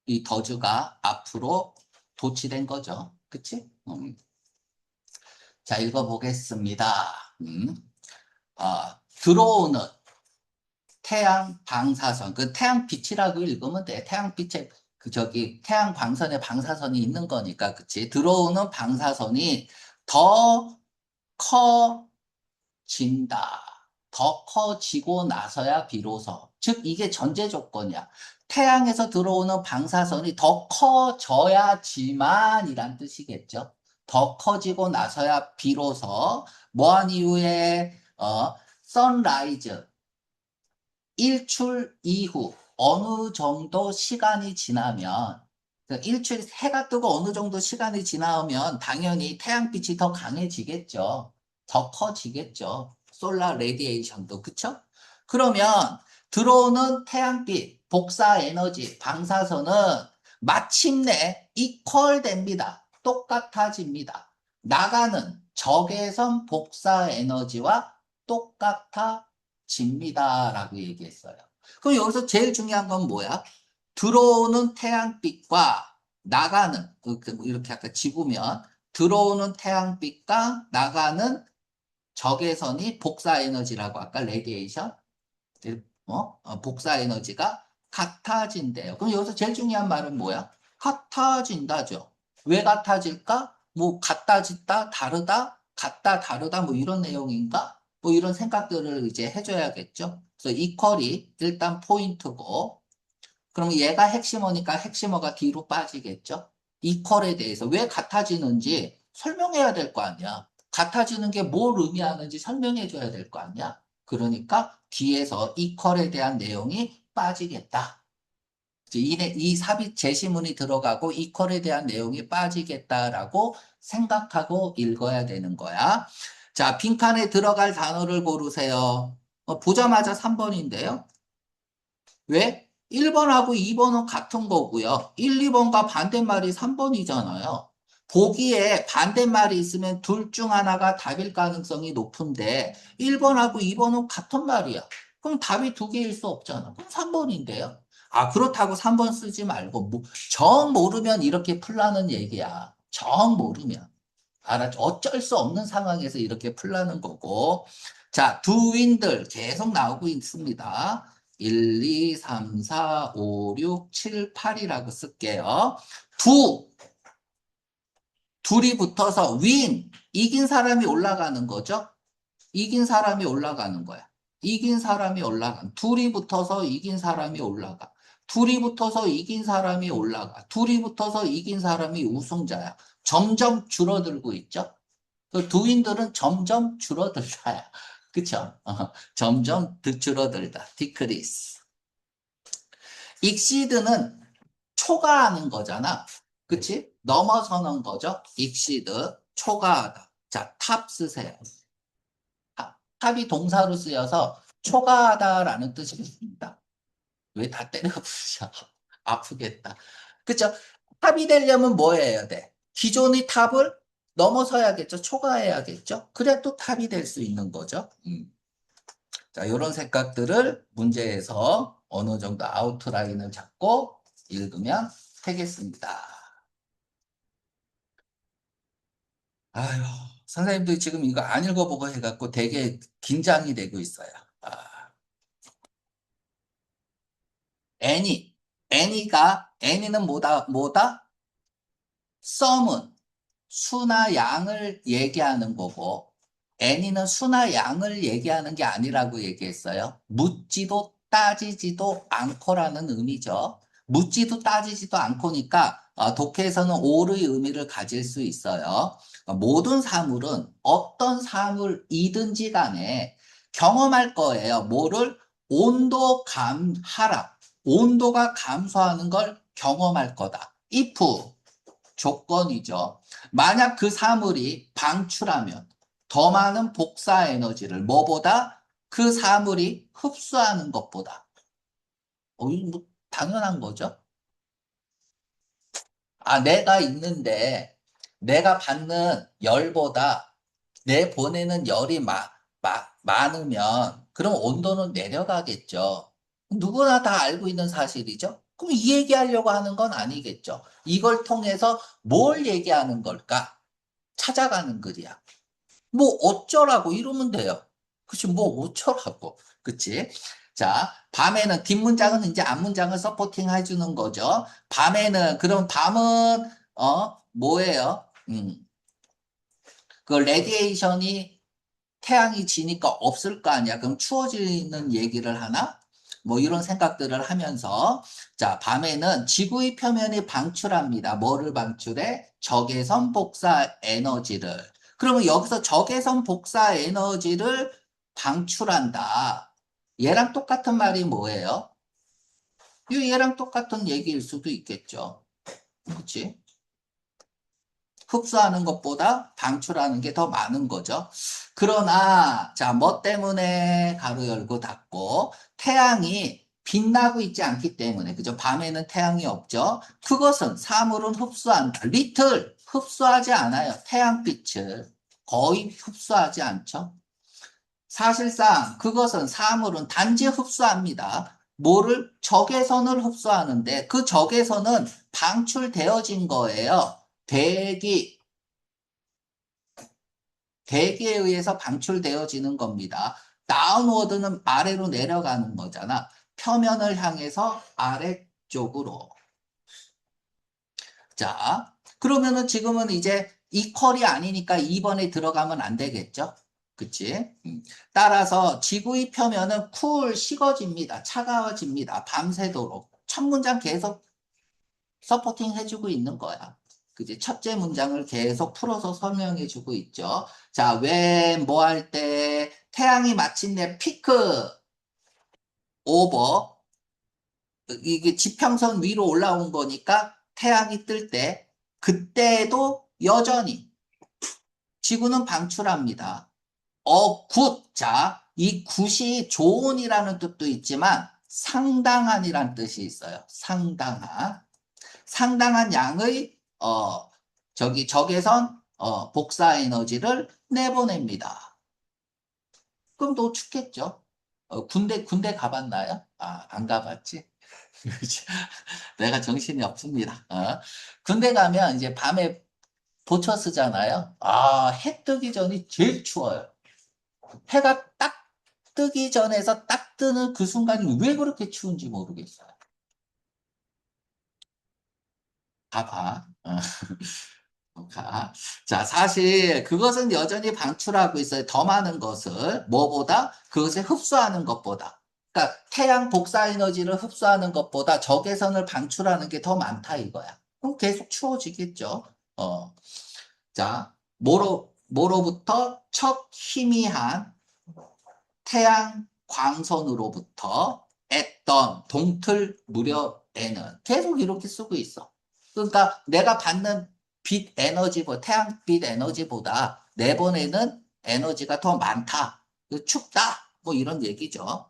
이 더즈가 앞으로 도치된 거죠. 그치? 자, 읽어보겠습니다. 들어오는 태양 방사선, 그 태양빛이라고 읽으면 돼. 태양빛에, 태양 광선에 방사선이 있는 거니까, 그치? 들어오는 방사선이 더 커진다. 더 커지고 나서야 비로소. 즉, 이게 전제 조건이야. 태양에서 들어오는 방사선이 더 커져야지만 이란 뜻이겠죠. 더 커지고 나서야 비로소 뭐한 이후에 선라이즈 일출 이후 어느 정도 시간이 지나면 일출 해가 뜨고 어느 정도 시간이 지나면 당연히 태양빛이 더 강해지겠죠. 더 커지겠죠. 솔라 레디에이션도 그쵸? 그러면 들어오는 태양빛 복사 에너지 방사선은 마침내 이퀄 됩니다. 똑같아집니다. 나가는 적외선 복사 에너지와 똑같아집니다라고 얘기했어요. 그럼 여기서 제일 중요한 건 뭐야? 들어오는 태양빛과 나가는 이렇게 아까 집으면 들어오는 태양빛과 나가는 적외선이 복사 에너지라고 아까 레디에이션 복사 에너지가 같아진대요. 그럼 여기서 제일 중요한 말은 뭐야? 같아진다죠. 왜 같아질까? 뭐 같아진다, 다르다, 같다, 다르다 뭐 이런 내용인가? 뭐 이런 생각들을 이제 해줘야겠죠. 그래서 이퀄이 일단 포인트고 그럼 얘가 핵심어니까 핵심어가 뒤로 빠지겠죠. 이퀄에 대해서 왜 같아지는지 설명해야 될 거 아니야. 같아지는 게 뭘 의미하는지 설명해 줘야 될 거 아니야. 그러니까 뒤에서 이퀄에 대한 내용이 빠지겠다. 이제 이 삽입 제시문이 들어가고 이퀄에 대한 내용이 빠지겠다라고 생각하고 읽어야 되는 거야. 자, 빈칸에 들어갈 단어를 고르세요. 보자마자 3번인데요. 왜? 1번하고 2번은 같은 거고요. 1, 2번과 반대말이 3번이잖아요. 보기에 반대말이 있으면 둘 중 하나가 답일 가능성이 높은데 1번하고 2번은 같은 말이야. 그럼 답이 두 개일 수 없잖아. 그럼 3번인데요. 아, 그렇다고 3번 쓰지 말고 정 모르면 이렇게 풀라는 얘기야. 정 모르면. 알았죠? 어쩔 수 없는 상황에서 이렇게 풀라는 거고. 자, 두 윈들 계속 나오고 있습니다. 1, 2, 3, 4, 5, 6, 7, 8이라고 쓸게요. 둘이 붙어서 윈, 이긴 사람이 올라가는 거죠? 이긴 사람이 올라가는 거야. 이긴 사람이 올라가. 둘이 붙어서 이긴 사람이 올라가. 둘이 붙어서 이긴 사람이 올라가. 둘이 붙어서 이긴 사람이 우승자야. 점점 줄어들고 있죠? 그 두인들은 점점 줄어들다야. 그쵸? 점점 줄어들다. decrease. exceed는 초과하는 거잖아. 그치? 넘어서는 거죠. exceed. 초과하다. 자, 탑 쓰세요. 탑이 동사로 쓰여서 초과하다라는 뜻이 있습니다. 왜 다 때려 부으셔? 아프겠다. 그쵸? 탑이 되려면 뭐 해야 돼? 기존의 탑을 넘어서야겠죠. 초과해야겠죠. 그래 또 탑이 될 수 있는 거죠. 자, 이런 생각들을 문제에서 어느 정도 아웃라인을 잡고 읽으면 되겠습니다. 아유, 선생님도 지금 이거 안 읽어보고 해갖고 되게 긴장이 되고 있어요. 아, 애니는 뭐다? 썸은 수나 양을 얘기하는 거고, 애니는 수나 양을 얘기하는 게 아니라고 얘기했어요. 묻지도 따지지도 않고라는 의미죠. 묻지도 따지지도 않고니까 독해에서는 올의 의미를 가질 수 있어요. 모든 사물은 어떤 사물이든지 간에 경험할 거예요. 뭐를? 온도 하락. 온도가 감소하는 걸 경험할 거다. if 조건이죠. 만약 그 사물이 방출하면 더 많은 복사 에너지를 뭐보다 그 사물이 흡수하는 것보다. 이거 뭐 당연한 거죠. 아, 내가 있는데 내가 받는 열보다 내 보내는 열이 많으면 그럼 온도는 내려가겠죠. 누구나 다 알고 있는 사실이죠. 그럼 이 얘기하려고 하는 건 아니겠죠. 이걸 통해서 뭘 얘기하는 걸까? 찾아가는 글이야. 뭐 어쩌라고 이러면 돼요. 그치, 뭐 어쩌라고. 그치? 자, 밤에는 뒷문장은 이제 앞문장을 서포팅 해주는 거죠. 그럼 밤은, 뭐예요? 그 레디에이션이 태양이 지니까 없을 거 아니야. 그럼 추워지는 얘기를 하나? 뭐 이런 생각들을 하면서 자, 밤에는 지구의 표면이 방출합니다. 뭐를 방출해? 적외선 복사 에너지를. 그러면 여기서 적외선 복사 에너지를 방출한다. 얘랑 똑같은 말이 뭐예요? 얘랑 똑같은 얘기일 수도 있겠죠. 그렇지? 흡수하는 것보다 방출하는 게 더 많은 거죠. 그러나, 자, 뭐 때문에 가로 열고 닫고, 태양이 빛나고 있지 않기 때문에, 그죠? 밤에는 태양이 없죠? 그것은 사물은 흡수한다. 리틀, 흡수하지 않아요. 태양빛을 거의 흡수하지 않죠. 사실상 그것은 사물은 단지 흡수합니다. 뭐를? 적외선을 흡수하는데 그 적외선은 방출되어진 거예요. 대기에 의해서 방출되어지는 겁니다. 다운워드는 아래로 내려가는 거잖아. 표면을 향해서 아래쪽으로. 자, 그러면은 지금은 이제 이퀄이 아니니까 2번에 들어가면 안 되겠죠? 그치? 따라서 지구의 표면은 식어집니다. 차가워집니다. 밤새도록. 첫 문장 계속 서포팅 해주고 있는 거야. 그지? 첫째 문장을 계속 풀어서 설명해주고 있죠. 자, 왜, 뭐 할 때, 태양이 마침내 피크 오버, 이게 지평선 위로 올라온 거니까 태양이 뜰 때, 그때도 여전히 지구는 방출합니다. 굿. 자, 이 굿이 좋은이라는 뜻도 있지만 상당한이라는 뜻이 있어요. 상당한 양의 적외선 복사 에너지를 내보냅니다. 그럼 노축했죠. 군대 가봤나요? 아, 안 가봤지? 내가 정신이 없습니다. 군대 가면 이제 밤에 보쳐 쓰잖아요. 아, 해 뜨기 전이 제일 추워요. 해가 딱 뜨기 전에서 딱 뜨는 그 순간이 왜 그렇게 추운지 모르겠어요. 가봐. 자, 사실 그것은 여전히 방출하고 있어요. 더 많은 것을. 뭐보다? 그것을 흡수하는 것보다. 그러니까 태양 복사 에너지를 흡수하는 것보다 적외선을 방출하는 게 더 많다 이거야. 그럼 계속 추워지겠죠. 자, 뭐로부터? 첫 희미한 태양 광선으로부터 동틀 무렵에는 계속 이렇게 쓰고 있어. 그러니까 내가 받는 태양빛 에너지보다 내보내는 에너지가 더 많다. 춥다. 뭐 이런 얘기죠.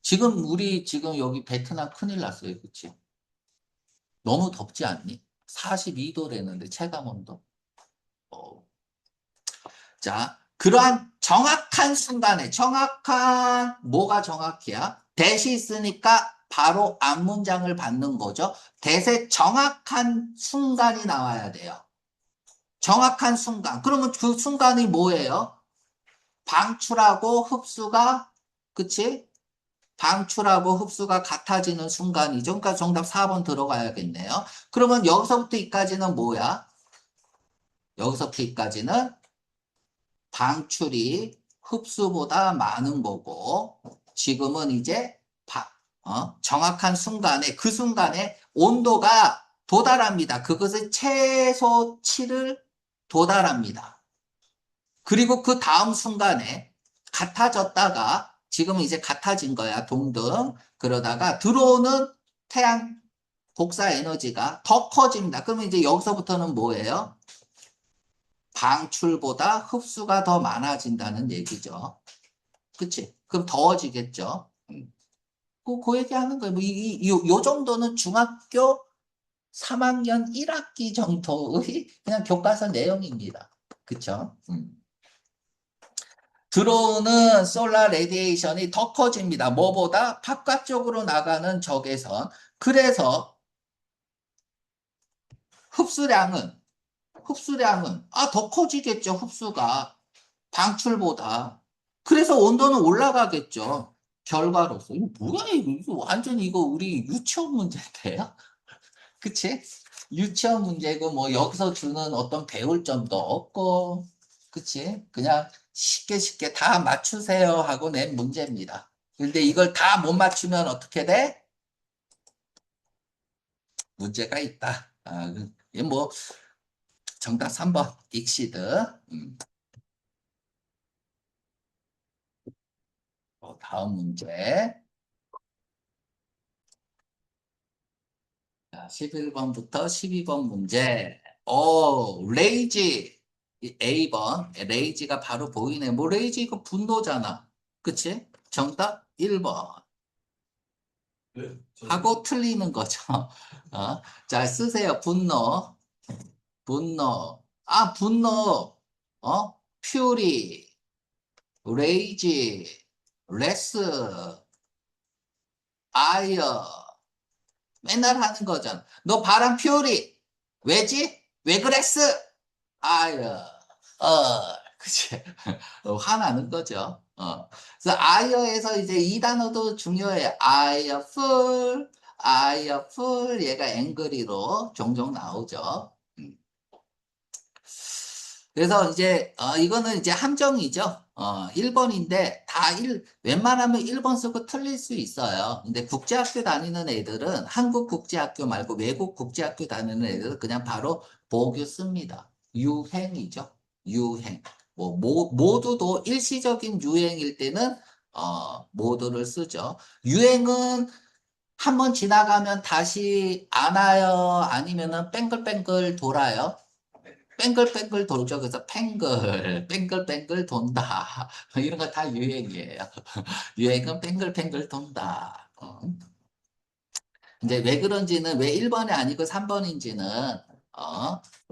지금 여기 베트남 큰일 났어요. 그치? 너무 덥지 않니? 42도래는데 체감온도. 어. 자, 그러한 정확한 순간에 뭐가 정확해야? 대시 있으니까 바로 앞문장을 받는 거죠. 대세 정확한 순간이 나와야 돼요. 정확한 순간. 그러면 그 순간이 뭐예요? 방출하고 흡수가, 그치? 방출하고 흡수가 같아지는 순간이죠. 그러니까 정답 4번 들어가야겠네요. 그러면 여기서부터 이까지는 뭐야? 여기서부터 이까지는 방출이 흡수보다 많은 거고, 지금은 이제 정확한 순간에, 그 순간에 온도가 도달합니다. 그것의 최소치를 도달합니다. 그리고 그 다음 순간에 같아졌다가, 지금은 이제 같아진 거야, 동등. 그러다가 들어오는 태양 복사 에너지가 더 커집니다. 그러면 이제 여기서부터는 뭐예요? 방출보다 흡수가 더 많아진다는 얘기죠. 그치? 그럼 더워지겠죠. 그 얘기 하는 거예요. 요 정도는 중학교 3학년 1학기 정도의 그냥 교과서 내용입니다. 그쵸? 들어오는 솔라 레디에이션이 더 커집니다. 뭐보다? 바깥쪽으로 나가는 적외선. 그래서 흡수량은 더 커지겠죠. 흡수가. 방출보다. 그래서 온도는 올라가겠죠. 결과로서. 이거 뭐야, 이거. 이거 완전 이거 우리 유치원 문제인데요? 그치? 유치원 문제고, 뭐, 여기서 주는 어떤 배울 점도 없고, 그치? 그냥 쉽게 다 맞추세요 하고 낸 문제입니다. 근데 이걸 다 못 맞추면 어떻게 돼? 문제가 있다. 이게 뭐, 정답 3번, 익시드. 다음 문제. 자, 11번부터 12번 문제. 레이지. A번. 레이지가 바로 보이네. 뭐, 레이지 이거 분노잖아. 그치? 정답 1번. 네? 하고 틀리는 거죠. 자, 쓰세요. 분노. 분노. 아, 분노. 퓨리, 레이지, 레스, 아이어. 맨날 하는 거잖아. 너 바람 퓨리. 왜지? 왜 그랬어? 아이어. 그치. 화나는 거죠. 그래서 아이어에서 이제 이 단어도 중요해. 아이어풀, 아이어풀. 얘가 앵그리로 종종 나오죠. 그래서 이제 이거는 이제 함정이죠. 1번인데 웬만하면 1번 쓰고 틀릴 수 있어요. 근데 국제학교 다니는 애들은 한국 국제학교 말고 외국 국제학교 다니는 애들은 그냥 바로 보교 씁니다. 유행이죠. 유행. 모두도 일시적인 유행일 때는 모두를 쓰죠. 유행은 한번 지나가면 다시 안 와요? 아니면은 뺑글뺑글 돌아요? 뺑글뺑글 돌죠. 그래서 뺑글뺑글 돈다. 이런 거 다 유행이에요. 유행은 뺑글뺑글 돈다. 근데 왜 그런지는 왜 1번이 아니고 3번인지는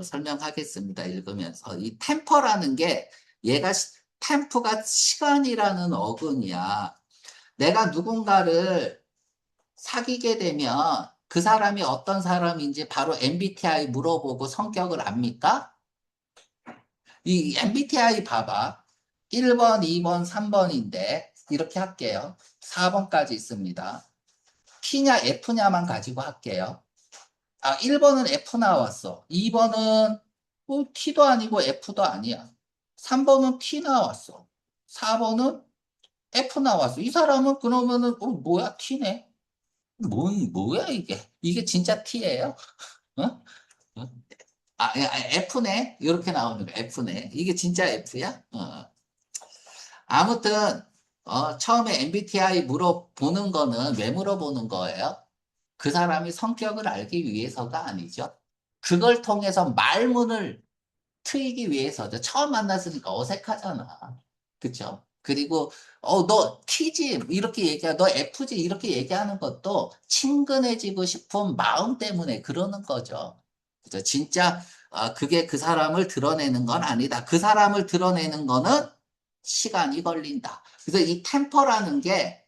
설명하겠습니다. 읽으면서. 이 템퍼라는 게 얘가 템프가 시간이라는 어근이야. 내가 누군가를 사귀게 되면 그 사람이 어떤 사람인지 바로 MBTI 물어보고 성격을 압니까? 이 MBTI 봐봐. 1번, 2번, 3번인데 이렇게 할게요. 4번까지 있습니다. T냐 F냐만 가지고 할게요. 1번은 F 나왔어. 2번은 T도 아니고 F도 아니야. 3번은 T 나왔어. 4번은 F 나왔어. 이 사람은 그러면은 뭐야? T네. 뭐야 이게? 이게 진짜 T예요? 어? 어? F네. 이렇게 나오는 거 F네. 이게 진짜 F야? 아무튼 처음에 MBTI 물어보는 거는 왜 물어보는 거예요? 그 사람이 성격을 알기 위해서가 아니죠. 그걸 통해서 말문을 트이기 위해서죠. 처음 만났으니까 어색하잖아. 그쵸? 그리고 너 T지 이렇게 너 F지 이렇게 얘기하는 것도 친근해지고 싶은 마음 때문에 그러는 거죠. 그죠? 진짜 그게 그 사람을 드러내는 건 아니다. 그 사람을 드러내는 거는 시간이 걸린다. 그래서 이 템퍼라는 게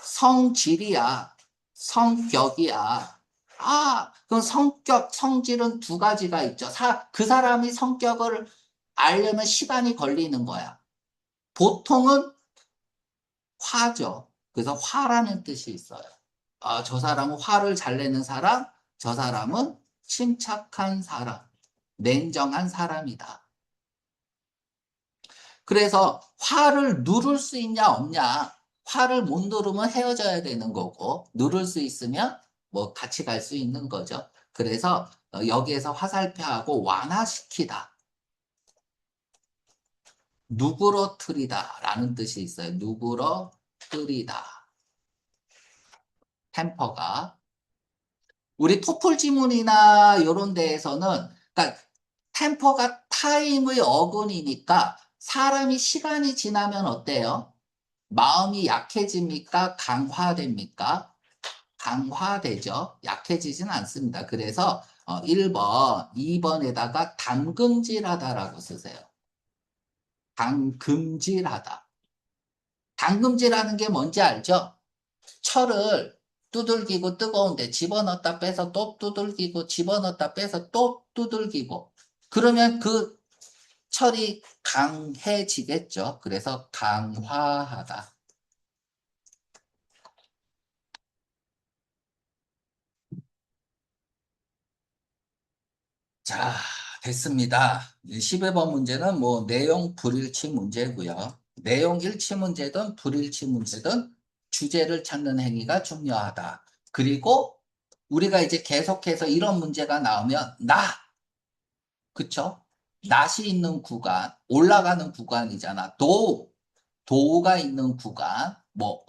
성질이야. 성격이야. 그럼 성질은 두 가지가 있죠. 그 사람이 성격을 알려면 시간이 걸리는 거야. 보통은 화죠. 그래서 화라는 뜻이 있어요. 저 사람은 화를 잘 내는 사람, 저 사람은 침착한 사람, 냉정한 사람이다. 그래서 화를 누를 수 있냐, 없냐. 화를 못 누르면 헤어져야 되는 거고, 누를 수 있으면 뭐 같이 갈 수 있는 거죠. 그래서 여기에서 화살표하고 완화시키다, 누그러뜨리다 라는 뜻이 있어요. 누그러뜨리다. 템퍼가. 우리 토플 지문이나 이런 데에서는, 그러니까 템퍼가 타임의 어근이니까 사람이 시간이 지나면 어때요? 마음이 약해집니까? 강화됩니까? 강화되죠. 약해지진 않습니다. 그래서 1번, 2번에다가 담금질하다라고 쓰세요. 담금질하다. 담금질하는 게 뭔지 알죠? 철을 두들기고 뜨거운데 집어넣었다 빼서 또 두들기고 집어넣었다 빼서 또 두들기고 그러면 그 철이 강해지겠죠. 그래서 강화하다. 자, 됐습니다. 11번 문제는 뭐 내용 불일치 문제고요. 내용 일치 문제든 불일치 문제든 주제를 찾는 행위가 중요하다. 그리고 우리가 이제 계속해서 이런 문제가 나오면 그쵸? 낫이 있는 구간, 올라가는 구간이잖아. 도가 있는 구간, 뭐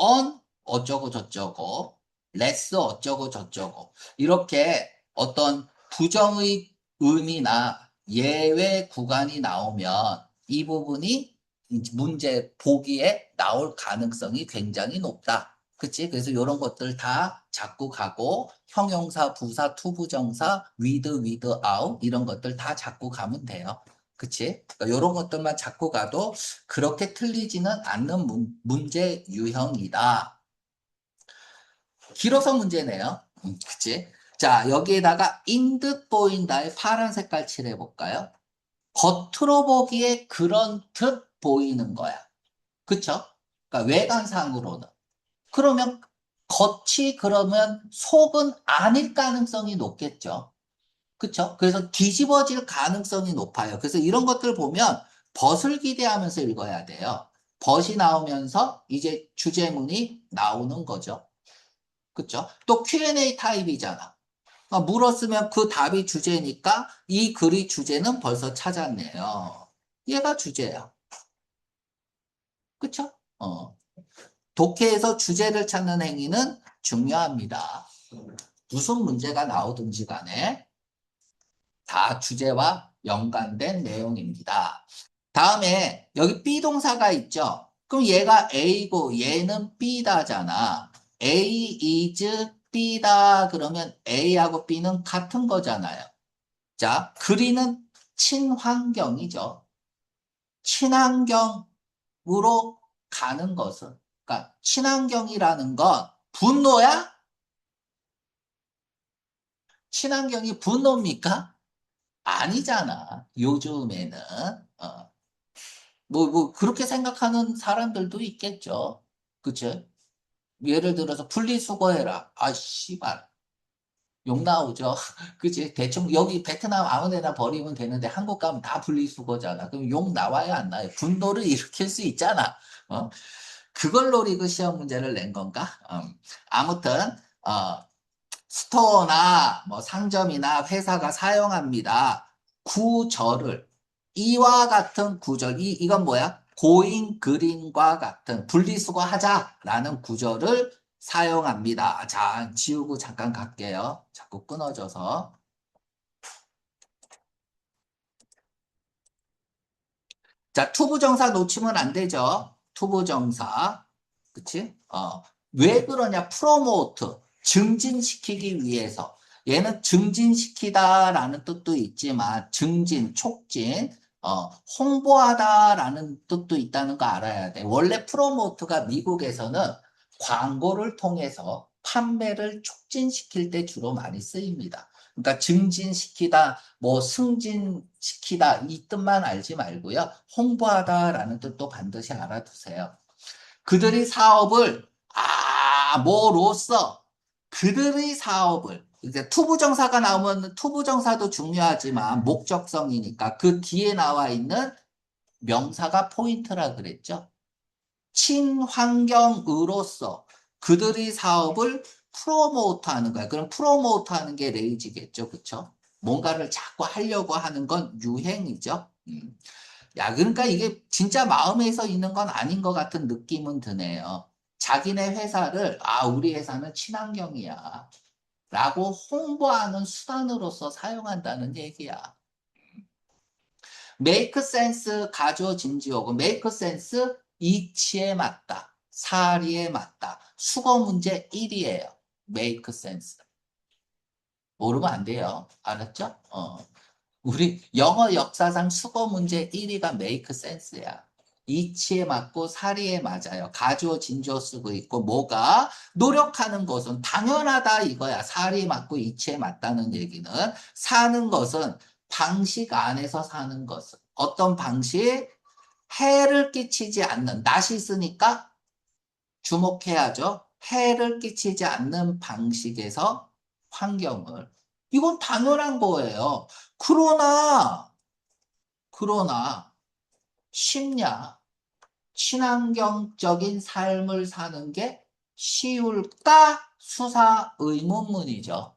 어쩌고 저쩌고, 레스 어쩌고 저쩌고 이렇게 어떤 부정의 의미나 예외 구간이 나오면 이 부분이 문제 보기에 나올 가능성이 굉장히 높다. 그치? 그래서 이런 것들 다 잡고 가고, 형용사, 부사, 투부정사, with, without, 이런 것들 다 잡고 가면 돼요. 그치? 그러니까 이런 것들만 잡고 가도 그렇게 틀리지는 않는 문제 유형이다. 길어서 문제네요. 그치? 자, 여기에다가 인 듯 보인다에 파란 색깔 칠해볼까요? 겉으로 보기에 그런 듯 보이는 거야. 그쵸? 그러니까 외관상으로는. 그러면 겉이 그러면 속은 아닐 가능성이 높겠죠. 그쵸? 그래서 뒤집어질 가능성이 높아요. 그래서 이런 것들 보면 벗을 기대하면서 읽어야 돼요. 벗이 나오면서 이제 주제문이 나오는 거죠. 그쵸? 또 Q&A 타입이잖아. 물었으면 그 답이 주제니까 이 글이 주제는 벌써 찾았네요. 얘가 주제야. 그쵸? 독해에서 주제를 찾는 행위는 중요합니다. 무슨 문제가 나오든지 간에 다 주제와 연관된 내용입니다. 다음에 여기 B동사가 있죠? 그럼 얘가 A고 얘는 B다잖아. A is B다 그러면 A하고 B는 같은 거잖아요. 자, 그리는 친환경이죠. 친환경으로 가는 것은, 그러니까 친환경이라는 건 분노야? 친환경이 분노입니까? 아니잖아. 요즘에는 그렇게 생각하는 사람들도 있겠죠. 그치? 예를 들어서 분리수거해라. 아, 씨발. 욕 나오죠. 그치? 대충 여기 베트남 아무 데나 버리면 되는데 한국 가면 다 분리수거잖아. 그럼 욕 나와야 안 나요? 분노를 일으킬 수 있잖아. 어? 그걸 노리고 시험 문제를 낸 건가? 아무튼, 스토어나 뭐 상점이나 회사가 사용합니다. 구절을 이와 같은 구절, 이건 뭐야? 고인 그린과 같은 분리수거하자라는 구절을 사용합니다. 자, 지우고 잠깐 갈게요. 자꾸 끊어져서. 자, 투부정사 놓치면 안 되죠. 투부정사. 그치? 왜 그러냐? 프로모트. 증진시키기 위해서. 얘는 증진시키다라는 뜻도 있지만, 증진, 촉진, 홍보하다라는 뜻도 있다는 거 알아야 돼. 원래 프로모트가 미국에서는 광고를 통해서 판매를 촉진시킬 때 주로 많이 쓰입니다. 그러니까 증진시키다, 뭐 승진시키다 이 뜻만 알지 말고요. 홍보하다라는 뜻도 반드시 알아두세요. 그들의 사업을 뭐로써 그들의 사업을 이제 투부정사가 나오면 투부정사도 중요하지만 목적성이니까 그 뒤에 나와 있는 명사가 포인트라 그랬죠. 친환경으로서 그들의 사업을 프로모트 하는 거야. 그럼 프로모트 하는 게 레이지겠죠. 그쵸? 뭔가를 자꾸 하려고 하는 건 유행이죠. 야, 그러니까 이게 진짜 마음에서 있는 건 아닌 것 같은 느낌은 드네요. 자기네 회사를, 우리 회사는 친환경이야. 라고 홍보하는 수단으로서 사용한다는 얘기야. make sense 가주어 진지어고 make sense 이치에 맞다. 사리에 맞다. 수거 문제 1이에요. make sense. 모르면 안 돼요. 알았죠? 우리 영어 역사상 수거 문제 1위가 make sense야. 이치에 맞고 사리에 맞아요. 가주어 진주어 쓰고 있고 뭐가 노력하는 것은 당연하다 이거야. 사리에 맞고 이치에 맞다는 얘기는 사는 것은 방식 안에서 사는 것은 어떤 방식 해를 끼치지 않는 낫이 있으니까 주목해야죠. 해를 끼치지 않는 방식에서 환경을 이건 당연한 거예요. 그러나 쉽냐? 친환경적인 삶을 사는 게 쉬울까? 수사 의문문이죠.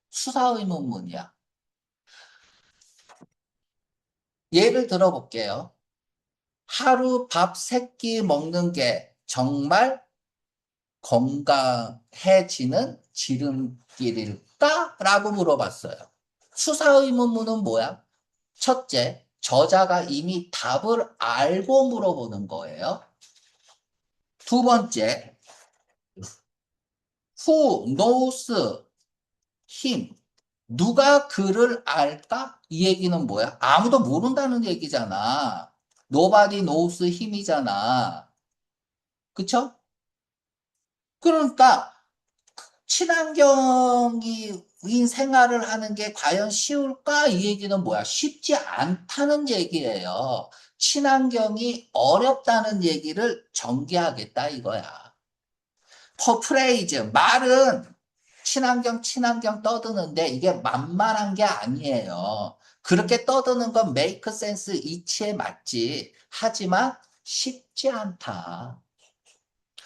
수사 의문문이야. 예를 들어볼게요. 하루 밥 3끼 먹는 게 정말 건강해지는 지름길일까? 라고 물어봤어요. 수사 의문문은 뭐야? 첫째, 저자가 이미 답을 알고 물어보는 거예요. 두 번째, who knows him. 누가 그를 알까? 이 얘기는 뭐야? 아무도 모른다는 얘기잖아. Nobody knows him이잖아. 그쵸? 그러니까 친환경인 생활을 하는 게 과연 쉬울까? 이 얘기는 뭐야? 쉽지 않다는 얘기예요. 친환경이 어렵다는 얘기를 전개하겠다 이거야. 퍼프레이즈, 말은 친환경 떠드는데 이게 만만한 게 아니에요. 그렇게 떠드는 건 make sense 이치에 맞지. 하지만 쉽지 않다.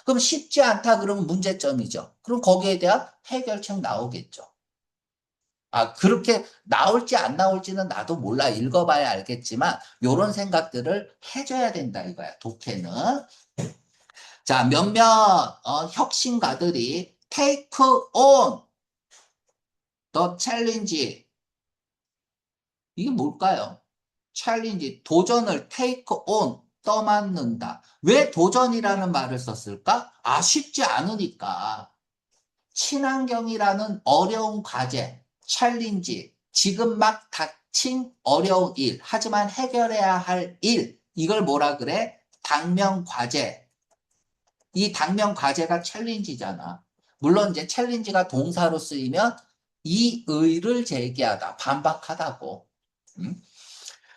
그럼 쉽지 않다 그러면 문제점이죠. 그럼 거기에 대한 해결책 나오겠죠. 아, 그렇게 나올지 안 나올지는 나도 몰라. 읽어봐야 알겠지만, 요런 생각들을 해줘야 된다 이거야, 독해는. 자, 몇몇, 혁신가들이 take on the challenge. 이게 뭘까요? challenge, 도전을 take on, 떠맡는다. 왜 도전이라는 말을 썼을까? 아, 쉽지 않으니까. 친환경이라는 어려운 과제, 챌린지, 지금 막 닥친 어려운 일, 하지만 해결해야 할 일, 이걸 뭐라 그래? 당면 과제. 이 당면 과제가 챌린지잖아. 물론 이제 챌린지가 동사로 쓰이면 이 의를 제기하다, 반박하다고. 음?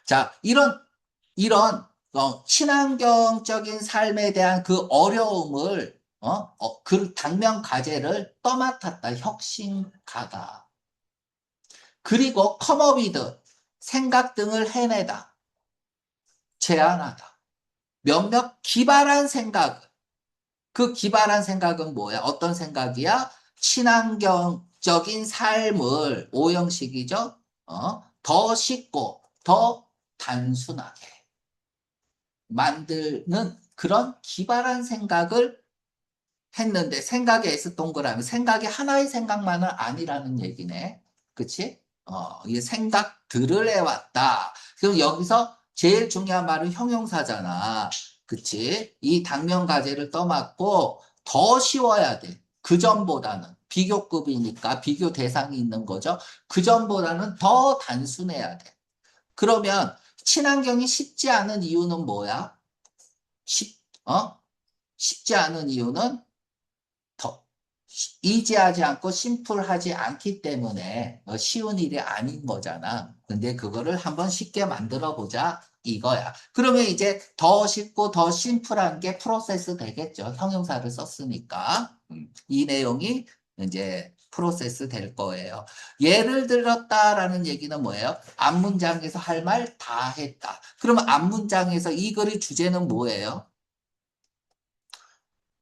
자, 이런 친환경적인 삶에 대한 그 어려움을 그 당면 과제를 떠맡았다. 혁신가다. 그리고 커머비드 생각 등을 해내다. 제안하다. 몇몇 기발한 생각. 그 기발한 생각은 뭐야? 어떤 생각이야? 친환경적인 삶을 오형식이죠. 더 쉽고 더 단순하게 만드는 그런 기발한 생각을 했는데 생각의 S 동그라미 생각이 하나의 생각만은 아니라는 얘기네. 그치? 이 생각들을 해왔다. 그럼 여기서 제일 중요한 말은 형용사잖아. 그치? 이 당면 과제를 떠맡고 더 쉬워야 돼. 그 전보다는. 비교급이니까 비교 대상이 있는 거죠. 그 전보다는 더 단순해야 돼. 그러면 친환경이 쉽지 않은 이유는 뭐야? 쉽, 어? 쉽지 않은 이유는 더 이지하지 않고 심플하지 않기 때문에 쉬운 일이 아닌 거잖아. 근데 그거를 한번 쉽게 만들어 보자 이거야. 그러면 이제 더 쉽고 더 심플한 게 프로세스 되겠죠. 형용사를 썼으니까. 이 내용이 이제 프로세스 될 거예요. 예를 들었다라는 얘기는 뭐예요? 앞문장에서 할 말 다 했다. 그러면 앞문장에서 이 글의 주제는 뭐예요?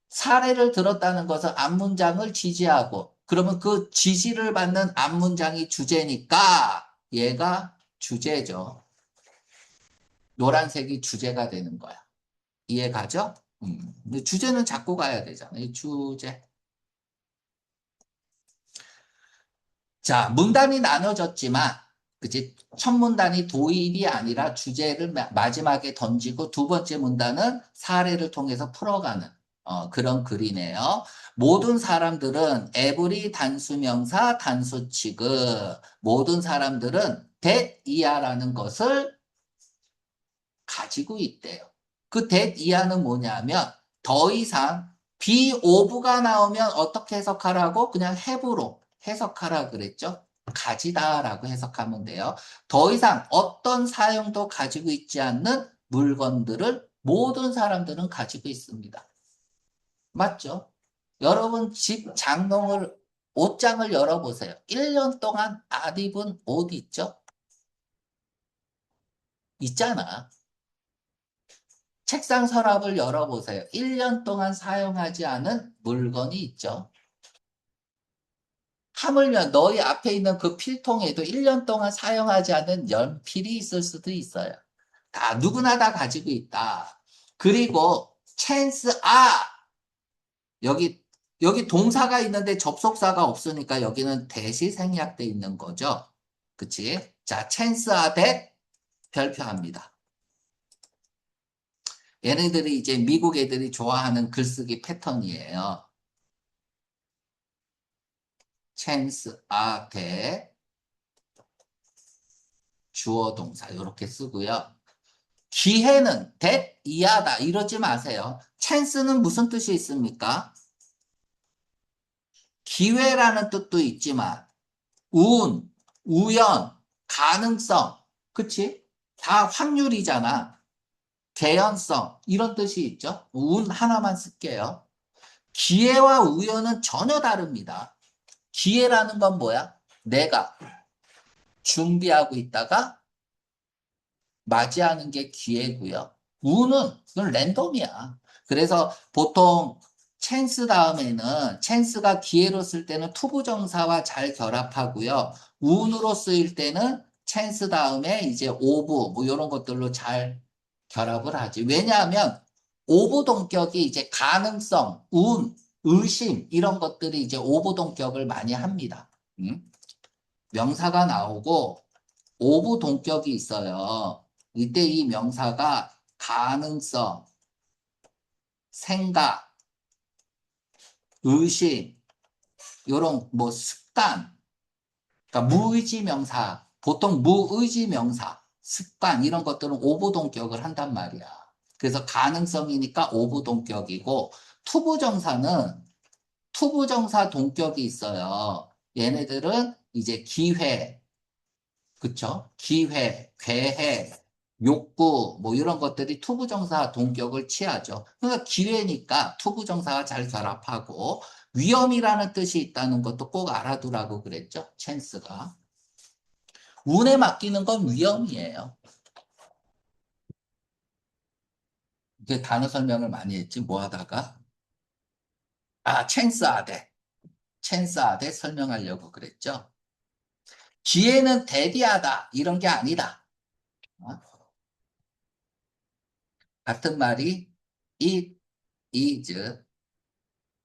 사례를 들었다는 것은 앞문장을 지지하고 그러면 그 지지를 받는 앞문장이 주제니까 얘가 주제죠. 노란색이 주제가 되는 거야. 이해 가죠? 근데 주제는 잡고 가야 되잖아요. 주제. 자, 문단이 나눠졌지만 그치? 첫 문단이 도입이 아니라 주제를 마지막에 던지고 두 번째 문단은 사례를 통해서 풀어가는 그런 글이네요. 모든 사람들은 every 단수명사 단수 취급 모든 사람들은 that 이하라는 것을 가지고 있대요. 그 that 이하는 뭐냐면 더 이상 be of가 나오면 어떻게 해석하라고? 그냥 have로 해석하라 그랬죠. 가지다라고 해석하면 돼요. 더 이상 어떤 사용도 가지고 있지 않는 물건들을 모든 사람들은 가지고 있습니다. 맞죠? 여러분 집 장롱을 옷장을 열어보세요. 1년 동안 안 입은 옷 있죠? 있잖아. 책상 서랍을 열어보세요. 1년 동안 사용하지 않은 물건이 있죠. 하물며 너희 앞에 있는 그 필통에도 1년 동안 사용하지 않은 연필이 있을 수도 있어요. 다 누구나 다 가지고 있다. 그리고 찬스 여기 여기 동사가 있는데 접속사가 없으니까 여기는 대시 생략돼 있는 거죠. 그치? 자, 찬스 대 별표합니다. 얘네들이 이제 미국 애들이 좋아하는 글쓰기 패턴이에요. chance, 대, 주어 동사 이렇게 쓰고요. 기회는 that 이하다 이러지 마세요. chance는 무슨 뜻이 있습니까? 기회라는 뜻도 있지만 운, 우연, 가능성, 그치? 다 확률이잖아. 개연성 이런 뜻이 있죠. 운 하나만 쓸게요. 기회와 우연은 전혀 다릅니다. 기회라는 건 뭐야? 내가 준비하고 있다가 맞이하는 게 기회고요. 운은 그건 랜덤이야. 그래서 보통 찬스 다음에는 찬스가 기회로 쓸 때는 투부정사와 잘 결합하고요. 운으로 쓰일 때는 찬스 다음에 이제 오브 뭐 이런 것들로 잘 결합을 하지. 왜냐하면 오브 동격이 이제 가능성, 운, 의심 이런 것들이 이제 오브 동격을 많이 합니다. 명사가 나오고 오브 동격이 있어요. 이때 이 명사가 가능성, 생각, 의심, 이런 뭐 습관, 그러니까 무의지 명사, 보통 무의지 명사, 습관 이런 것들은 오브 동격을 한단 말이야. 그래서 가능성이니까 오브 동격이고 투부정사는 투부정사 동격이 있어요. 얘네들은 이제 기회, 그쵸? 기회, 괴해, 욕구, 뭐 이런 것들이 투부정사 동격을 취하죠. 그러니까 기회니까 투부정사가 잘 결합하고 위험이라는 뜻이 있다는 것도 꼭 알아두라고 그랬죠. 찬스가. 운에 맡기는 건 위험이에요. 이게 단어 설명을 많이 했지, 뭐 하다가. 아, 찬스 아대. 찬스 아대 설명하려고 그랬죠. 기회는 대비하다. 이런 게 아니다. 어? 같은 말이 it is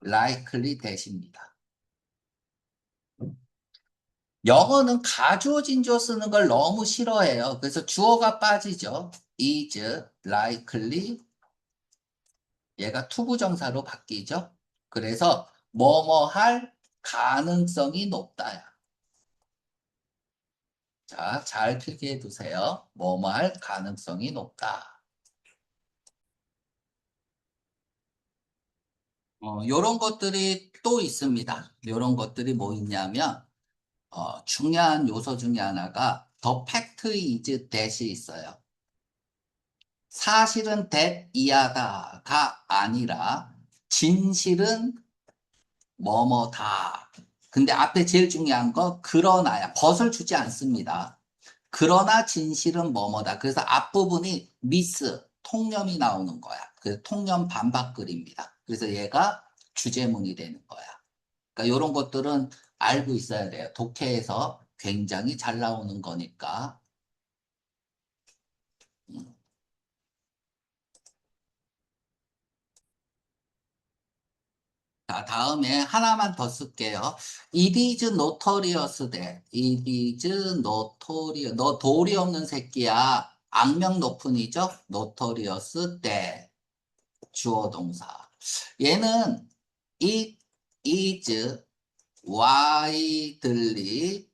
likely that입니다. 영어는 가주어 진주어 쓰는 걸 너무 싫어해요. 그래서 주어가 빠지죠. is likely 얘가 투부정사로 바뀌죠. 그래서 뭐뭐 할 가능성이 높다야. 자, 잘 필기해 두세요. 뭐뭐 할 가능성이 높다. 요런 것들이 또 있습니다. 요런 것들이 뭐 있냐면 중요한 요소 중에 하나가 the fact is that이 있어요. 사실은 that 이하다가 아니라 진실은 뭐뭐다. 근데 앞에 제일 중요한 거 그러나야. 벗을 주지 않습니다. 그러나 진실은 뭐뭐다. 그래서 앞부분이 미스, 통념이 나오는 거야. 그래서 통념 반박글입니다. 그래서 얘가 주제문이 되는 거야. 그러니까 이런 것들은 알고 있어야 돼요. 독해에서 굉장히 잘 나오는 거니까. 음. 자, 다음에 하나만 더 쓸게요. It is notorious that. It is notorious. 너 도리 없는 새끼야. 악명 높은이죠? notorious that. 주어 동사. 얘는 it is widely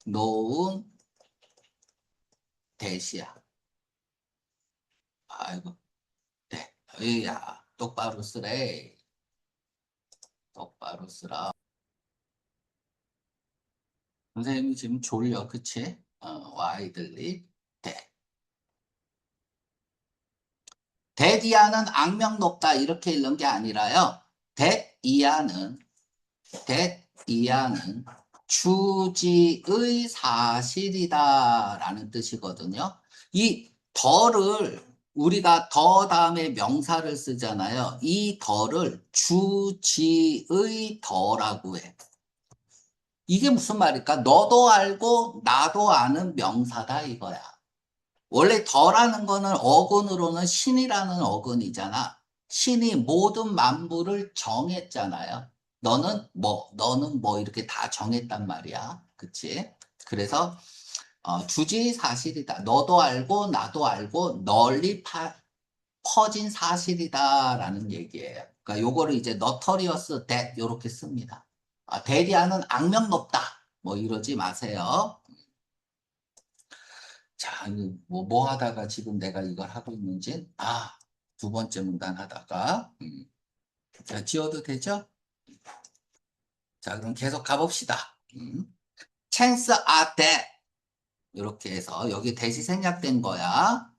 known that이야. 아이고, 네. 으야, 똑바로 쓰래. 똑바로 쓰라. 선생님이 지금 졸려, 그치? widely. 네. 대디아는 악명 높다 이렇게 읽는 게 아니라요. 대이하는 주지의 사실이다라는 뜻이거든요. 이 덜을 우리가 더 다음에 명사를 쓰잖아요. 이 덜을 주지의 더라고 해. 이게 무슨 말일까? 너도 알고 나도 아는 명사다 이거야. 원래 더라는 거는 어근으로는 신이라는 어근이잖아. 신이 모든 만물을 정했잖아요. 너는 뭐 이렇게 다 정했단 말이야. 그치? 그래서 주지 사실이다. 너도 알고 나도 알고 널리 퍼진 사실이다라는 얘기예요. 그러니까 요거를 이제 notorious that 요렇게 씁니다. 대리하는 악명 높다. 뭐 이러지 마세요. 자, 뭐 하다가 지금 내가 이걸 하고 있는지, 두 번째 문단 하다가, 자, 지워도 되죠? 자, 그럼 계속 가봅시다. chance are that. 이렇게 해서 여기 대시 생략된 거야.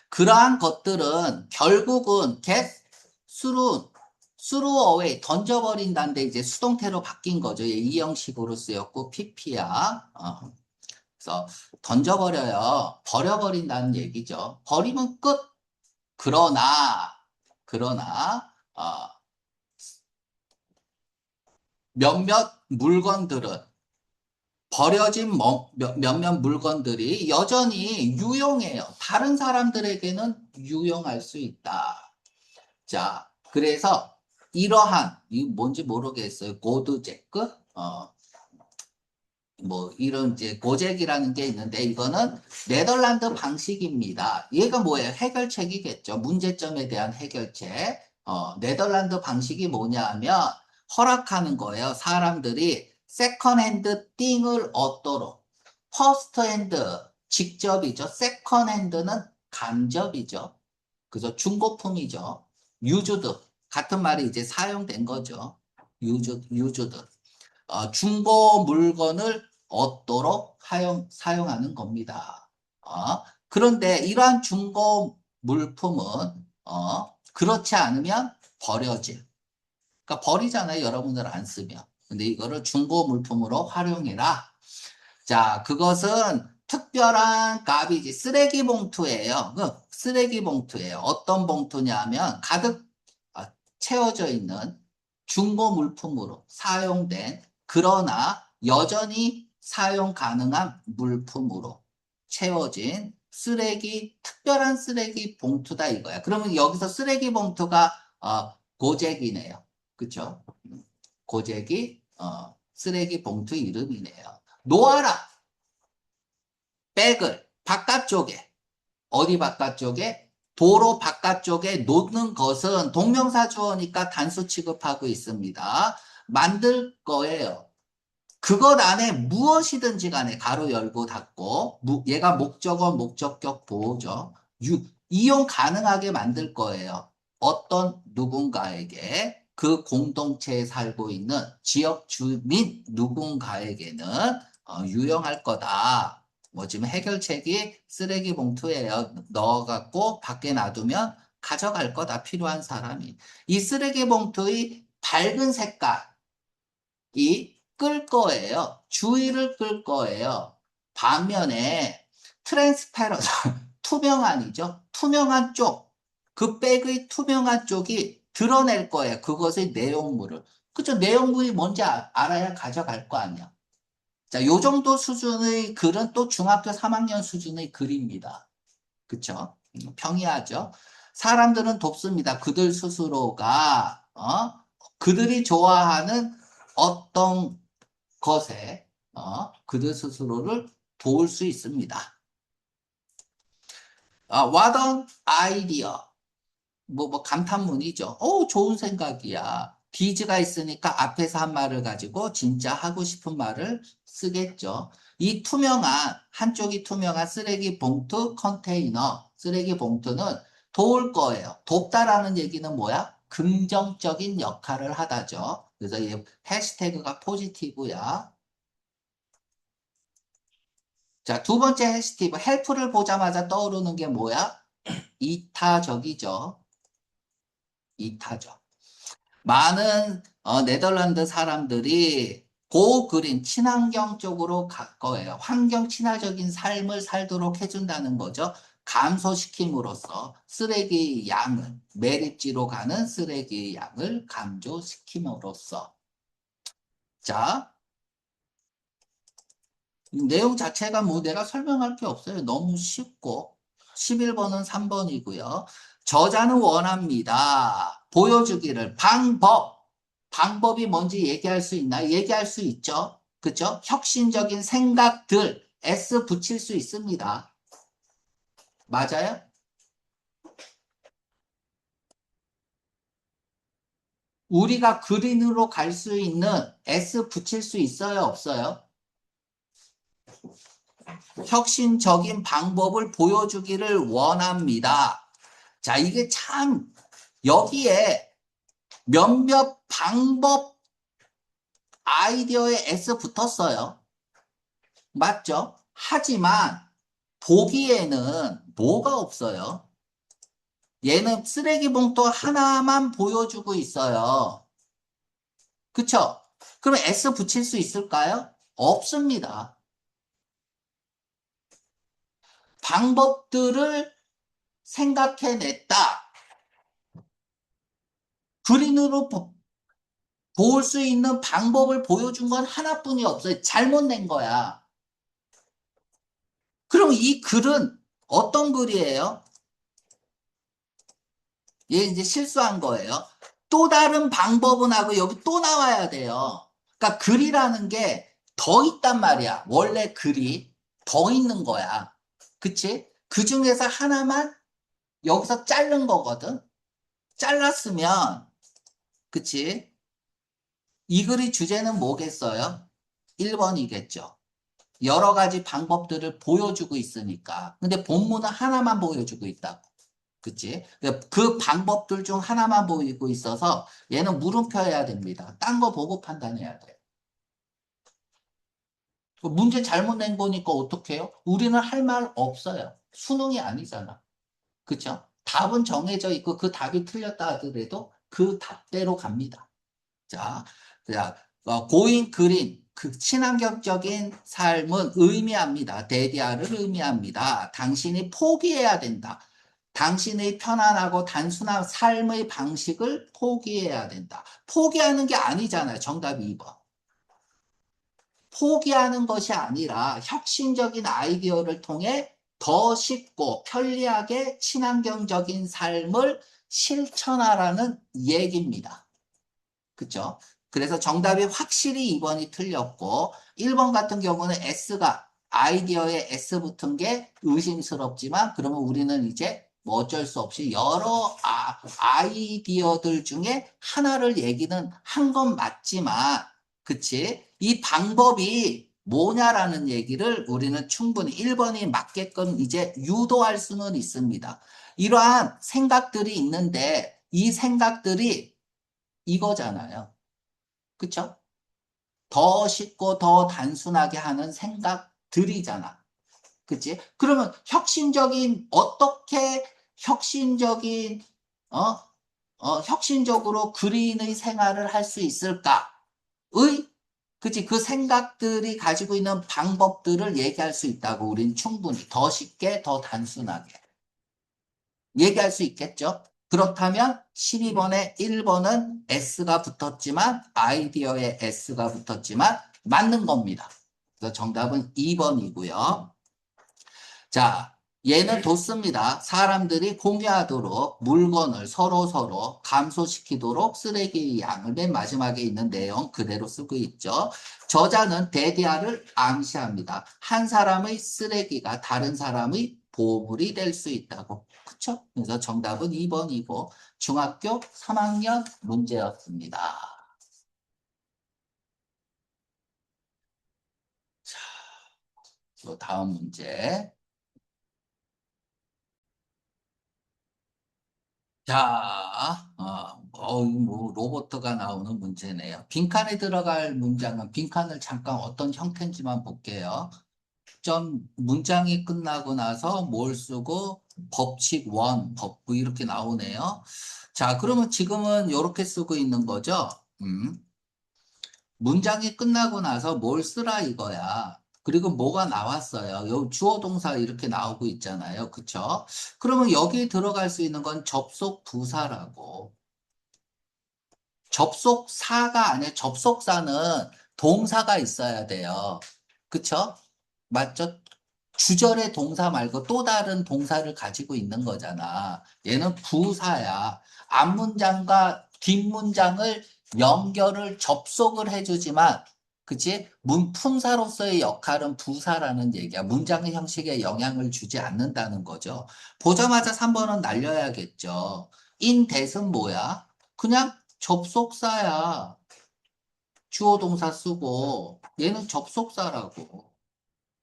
그러한 것들은 결국은 get through away 던져버린다는데 이제 수동태로 바뀐 거죠. 이 형식으로 쓰였고 pp야. 그래서 던져버려요. 버려버린다는 얘기죠. 버리면 끝. 그러나 몇몇 물건들은 버려진 몇몇 물건들이 여전히 유용해요. 다른 사람들에게는 유용할 수 있다. 자, 그래서 이 뭔지 모르겠어요. 고드제크? 뭐 이런 이제 고잭이라는 게 있는데 이거는 네덜란드 방식입니다. 얘가 뭐예요? 해결책이겠죠. 문제점에 대한 해결책. 네덜란드 방식이 뭐냐 하면 허락하는 거예요. 사람들이 세컨핸드 띵을 얻도록. 퍼스트핸드 직접이죠. 세컨핸드는 간접이죠. 그죠? 중고품이죠. 유주드 같은 말이 이제 사용된 거죠. 유주드. 중고 물건을 얻도록 사용하는 겁니다. 그런데 이러한 중고 물품은 그렇지 않으면 버려질. 그러니까 버리잖아요. 여러분들 안 쓰면. 근데 이거를 중고 물품으로 활용해라. 자, 그것은 특별한 값이지. 쓰레기 봉투예요. 쓰레기 봉투예요. 어떤 봉투냐면 가득 채워져 있는 중고 물품으로 사용된 그러나 여전히 사용 가능한 물품으로 채워진 특별한 쓰레기 봉투다 이거야. 그러면 여기서 쓰레기 봉투가 고잭이네요. 그쵸? 고잭이 쓰레기 봉투 이름이네요. 놓아라. 백을 바깥쪽에 어디 바깥쪽에? 도로 바깥쪽에 놓는 것은 동명사 주어니까 단수 취급하고 있습니다. 만들 거예요. 그것 안에 무엇이든지 간에 가로 열고 닫고 얘가 목적어 목적격 보호죠. 이용 가능하게 만들 거예요. 어떤 누군가에게 그 공동체에 살고 있는 지역 주민 누군가에게는 유용할 거다. 뭐 지금 해결책이 쓰레기 봉투에요. 넣어갖고 밖에 놔두면 가져갈 거다. 필요한 사람이. 이 쓰레기 봉투의 밝은 색깔 끌 거예요. 주의를 끌 거예요. 반면에 트랜스페런 투명한이죠. 투명한 쪽, 그 백의 투명한 쪽이 드러낼 거예요. 그것의 내용물을. 그죠? 내용물이 뭔지 알아야 가져갈 거 아니야. 자, 요 정도 수준의 글은 또 중학교 3학년 수준의 글입니다. 그쵸? 평이하죠? 사람들은 돕습니다. 그들 스스로가, 그들이 좋아하는 어떤 것에 그들 스스로를 도울 수 있습니다. What an idea. 뭐 감탄문이죠. 좋은 생각이야. 비즈가 있으니까 앞에서 한 말을 가지고 진짜 하고 싶은 말을 쓰겠죠. 한쪽이 투명한 쓰레기 봉투 컨테이너, 쓰레기 봉투는 도울 거예요. 돕다라는 얘기는 뭐야? 긍정적인 역할을 하다죠. 그래서 이 해시태그가 포지티브야. 자, 두 번째 해시티브, 헬프를 보자마자 떠오르는 게 뭐야? 이타적이죠. 이타적. 많은 네덜란드 사람들이 고그린 친환경 쪽으로 갈 거예요. 환경 친화적인 삶을 살도록 해준다는 거죠. 감소시킴으로써 쓰레기 양을, 매립지로 가는 쓰레기 양을 감소시킴으로써. 자, 내용 자체가 뭐 내가 설명할 게 없어요. 너무 쉽고 11번은 3번이고요. 저자는 원합니다. 보여주기를 방법이 뭔지 얘기할 수 있나? 얘기할 수 있죠. 그죠? 혁신적인 생각들 S 붙일 수 있습니다. 맞아요? 우리가 그린으로 갈 수 있는 S 붙일 수 있어요, 없어요? 혁신적인 방법을 보여주기를 원합니다. 자, 이게 참 여기에 몇몇 방법 아이디어에 S 붙었어요. 맞죠? 하지만 보기에는 뭐가 없어요? 얘는 쓰레기 봉투 하나만 보여주고 있어요. 그쵸? 그럼 S 붙일 수 있을까요? 없습니다. 방법들을 생각해냈다. 그린으로 볼 수 있는 방법을 보여준 건 하나뿐이 없어요. 잘못 낸 거야. 그럼 이 글은 어떤 글이에요? 얘 이제 실수한 거예요. 또 다른 방법은 하고 여기 또 나와야 돼요. 그러니까 글이라는 게 더 있단 말이야. 원래 글이 더 있는 거야. 그치? 그 중에서 하나만 여기서 자른 거거든. 잘랐으면, 그치? 이 글의 주제는 뭐겠어요? 1번이겠죠. 여러 가지 방법들을 보여주고 있으니까. 근데 본문은 하나만 보여주고 있다고. 그치? 그 방법들 중 하나만 보이고 있어서 얘는 물음표 해야 됩니다. 딴 거 보고 판단해야 돼요. 문제 잘못 낸 거니까 어떡해요? 우리는 할 말 없어요. 수능이 아니잖아. 그쵸? 답은 정해져 있고 그 답이 틀렸다 하더라도 그 답대로 갑니다. 자, 고인 그린, 그 친환경적인 삶은 의미합니다. 데디아를 의미합니다. 당신이 포기해야 된다. 당신의 편안하고 단순한 삶의 방식을 포기해야 된다. 포기하는 게 아니잖아요. 정답이 2번. 포기하는 것이 아니라 혁신적인 아이디어를 통해 더 쉽고 편리하게 친환경적인 삶을 실천하라는 얘기입니다. 그쵸? 그래서 정답이 확실히 2번이 틀렸고 1번 같은 경우는 S가 아이디어에 S 붙은 게 의심스럽지만 그러면 우리는 이제 뭐 어쩔 수 없이 여러 아이디어들 중에 하나를 얘기는 한 건 맞지만 그치? 이 방법이 뭐냐라는 얘기를 우리는 충분히 1번이 맞게끔 이제 유도할 수는 있습니다. 이러한 생각들이 있는데 이 생각들이 이거잖아요. 그쵸? 더 쉽고 더 단순하게 하는 생각들이잖아. 그치? 그러면 어떻게 혁신적인, 어, 혁신적으로 그린의 생활을 할 수 있을까의, 그치? 그 생각들이 가지고 있는 방법들을 얘기할 수 있다고 우린 충분히 더 쉽게, 더 단순하게 얘기할 수 있겠죠? 그렇다면 12번에 1번은 S가 붙었지만 아이디어에 S가 붙었지만 맞는 겁니다. 그래서 정답은 2번이고요. 자, 얘는 돋습니다. 사람들이 공유하도록 물건을 서로 감소시키도록 쓰레기 양을 맨 마지막에 있는 내용 그대로 쓰고 있죠. 저자는 대디아를 암시합니다. 한 사람의 쓰레기가 다른 사람의 보물이 될 수 있다고. 그쵸? 그래서 정답은 2번이고 중학교 3학년 문제였습니다. 또 다음 문제. 자, 뭐, 로봇가 나오는 문제네요. 빈칸에 들어갈 문장은 빈칸을 잠깐 어떤 형태인지만 볼게요. 문장이 끝나고 나서 뭘 쓰고 법칙 원, 법부 이렇게 나오네요. 자, 그러면 지금은 이렇게 쓰고 있는 거죠. 문장이 끝나고 나서 뭘 쓰라 이거야. 그리고 뭐가 나왔어요. 여기 주어 동사 이렇게 나오고 있잖아요. 그쵸? 그러면 여기 들어갈 수 있는 건 접속 부사라고. 접속사가 아니라 접속사는 동사가 있어야 돼요. 그쵸? 맞죠? 주절의 동사 말고 또 다른 동사를 가지고 있는 거잖아. 얘는 부사야. 앞문장과 뒷문장을 연결을 접속을 해주지만, 그치? 문풍사로서의 역할은 부사라는 얘기야. 문장의 형식에 영향을 주지 않는다는 거죠. 보자마자 3번은 날려야겠죠. in that은 뭐야? 그냥 접속사야. 주어 동사 쓰고 얘는 접속사라고.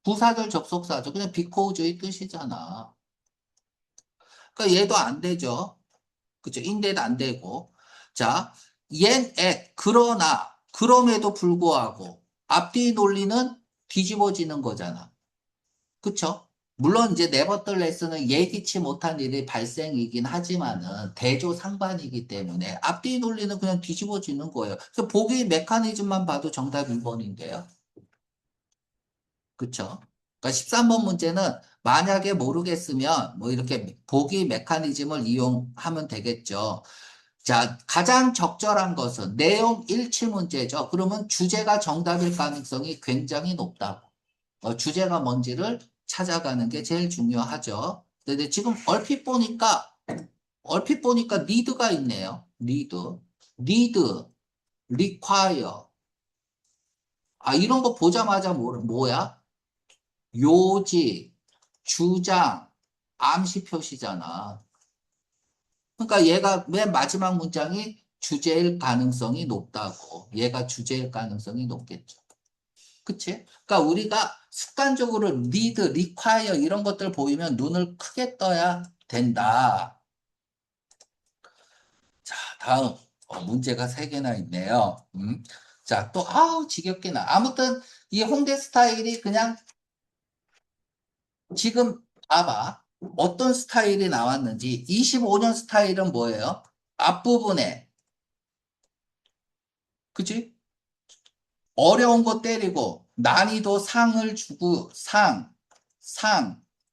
부사절 접속사죠. 그냥 비코즈의 뜻이잖아. 그러니까 얘도 안 되죠. 그죠? 인데도 안 되고. 자, 옌, 앳, 그러나, 그럼에도 불구하고, 앞뒤 논리는 뒤집어지는 거잖아. 그쵸? 물론 이제 네버틀레스는 예기치 못한 일이 발생이긴 하지만은 대조상반이기 때문에 앞뒤 논리는 그냥 뒤집어지는 거예요. 그래서 보기 메커니즘만 봐도 정답 2번인데요. 그쵸? 그러니까 13번 문제는 만약에 모르겠으면 뭐 이렇게 보기 메커니즘을 이용하면 되겠죠. 자, 가장 적절한 것은 내용 일치 문제죠. 그러면 주제가 정답일 가능성이 굉장히 높다고. 주제가 뭔지를 찾아가는 게 제일 중요하죠. 근데 지금 얼핏 보니까 need가 있네요. need, require. 아, 이런 거 보자마자 뭐야? 요지, 주장, 암시 표시잖아. 그러니까 얘가 맨 마지막 문장이 주제일 가능성이 높다고. 얘가 주제일 가능성이 높겠죠. 그치? 그러니까 우리가 습관적으로 need, require 이런 것들 보이면 눈을 크게 떠야 된다. 자, 다음. 문제가 3개나 있네요. 자, 또, 아우, 지겹게나. 아무튼, 이 홍대 스타일이 그냥 지금 봐봐. 어떤 스타일이 나왔는지. 25년 스타일은 뭐예요? 앞부분에, 그치? 어려운 거 때리고 난이도 상을 주고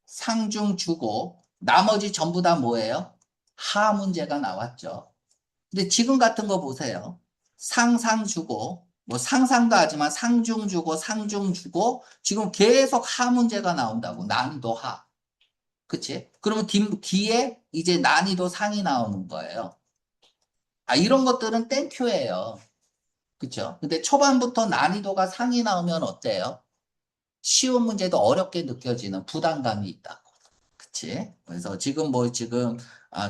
상중 주고 나머지 전부 다 뭐예요? 하 문제가 나왔죠. 근데 지금 같은 거 보세요. 상상 주고 뭐 상상도 하지만 상중 주고 상중 주고 지금 계속 하 문제가 나온다고 난이도 하. 그치? 그러면 뒤에 이제 난이도 상이 나오는 거예요. 아, 이런 것들은 땡큐예요. 그쵸? 근데 초반부터 난이도가 상이 나오면 어때요? 쉬운 문제도 어렵게 느껴지는 부담감이 있다고. 그치? 그래서 지금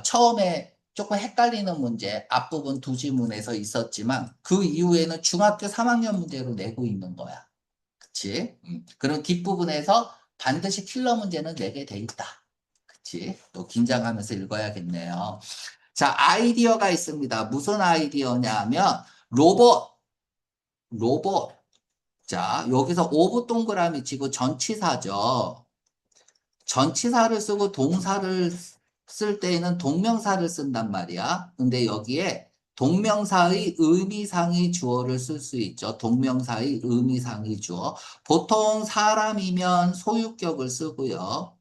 처음에 조금 헷갈리는 문제 앞부분 두 지문에서 있었지만 그 이후에는 중학교 3학년 문제로 내고 있는 거야. 그치? 그럼 뒷부분에서 반드시 킬러 문제는 내게 돼 있다. 그치? 또 긴장하면서 읽어야겠네요. 자, 아이디어가 있습니다. 무슨 아이디어냐면 로봇. 자, 여기서 오브 동그라미 치고 전치사죠. 전치사를 쓰고 동사를 쓸 때에는 동명사를 쓴단 말이야. 근데 여기에 동명사의 의미상의 주어를 쓸 수 있죠. 동명사의 의미상의 주어. 보통 사람이면 소유격을 쓰고요.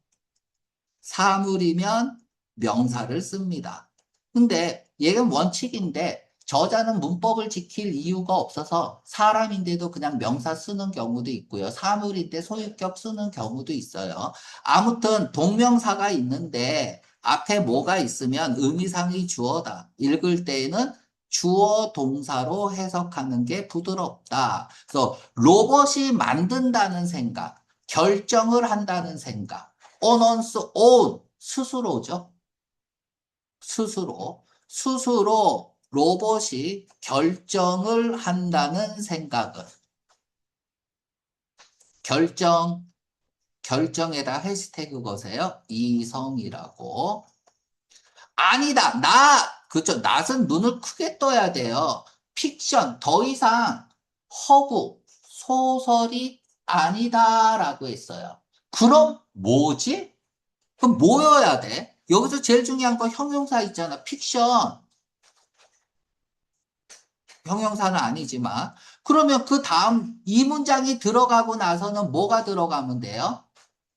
사물이면 명사를 씁니다. 근데 얘는 원칙인데 저자는 문법을 지킬 이유가 없어서 사람인데도 그냥 명사 쓰는 경우도 있고요. 사물인데 소유격 쓰는 경우도 있어요. 아무튼 동명사가 있는데 앞에 뭐가 있으면 의미상의 주어다. 읽을 때에는 주어 동사로 해석하는 게 부드럽다. 그래서 로봇이 만든다는 생각, 결정을 한다는 생각, 오넌스 온 스스로죠. 스스로 로봇이 결정을 한다는 생각은 결정 결정에다 해시태그 거세요. 이성이라고. 아니다. 그죠. 낫은 눈을 크게 떠야 돼요. 픽션 더 이상 허구 소설이 아니다라고 했어요. 그럼 뭐지? 그럼 뭐여야 돼? 여기서 제일 중요한 건 형용사 있잖아. 픽션. 형용사는 아니지만. 그러면 그 다음 이 문장이 들어가고 나서는 뭐가 들어가면 돼요?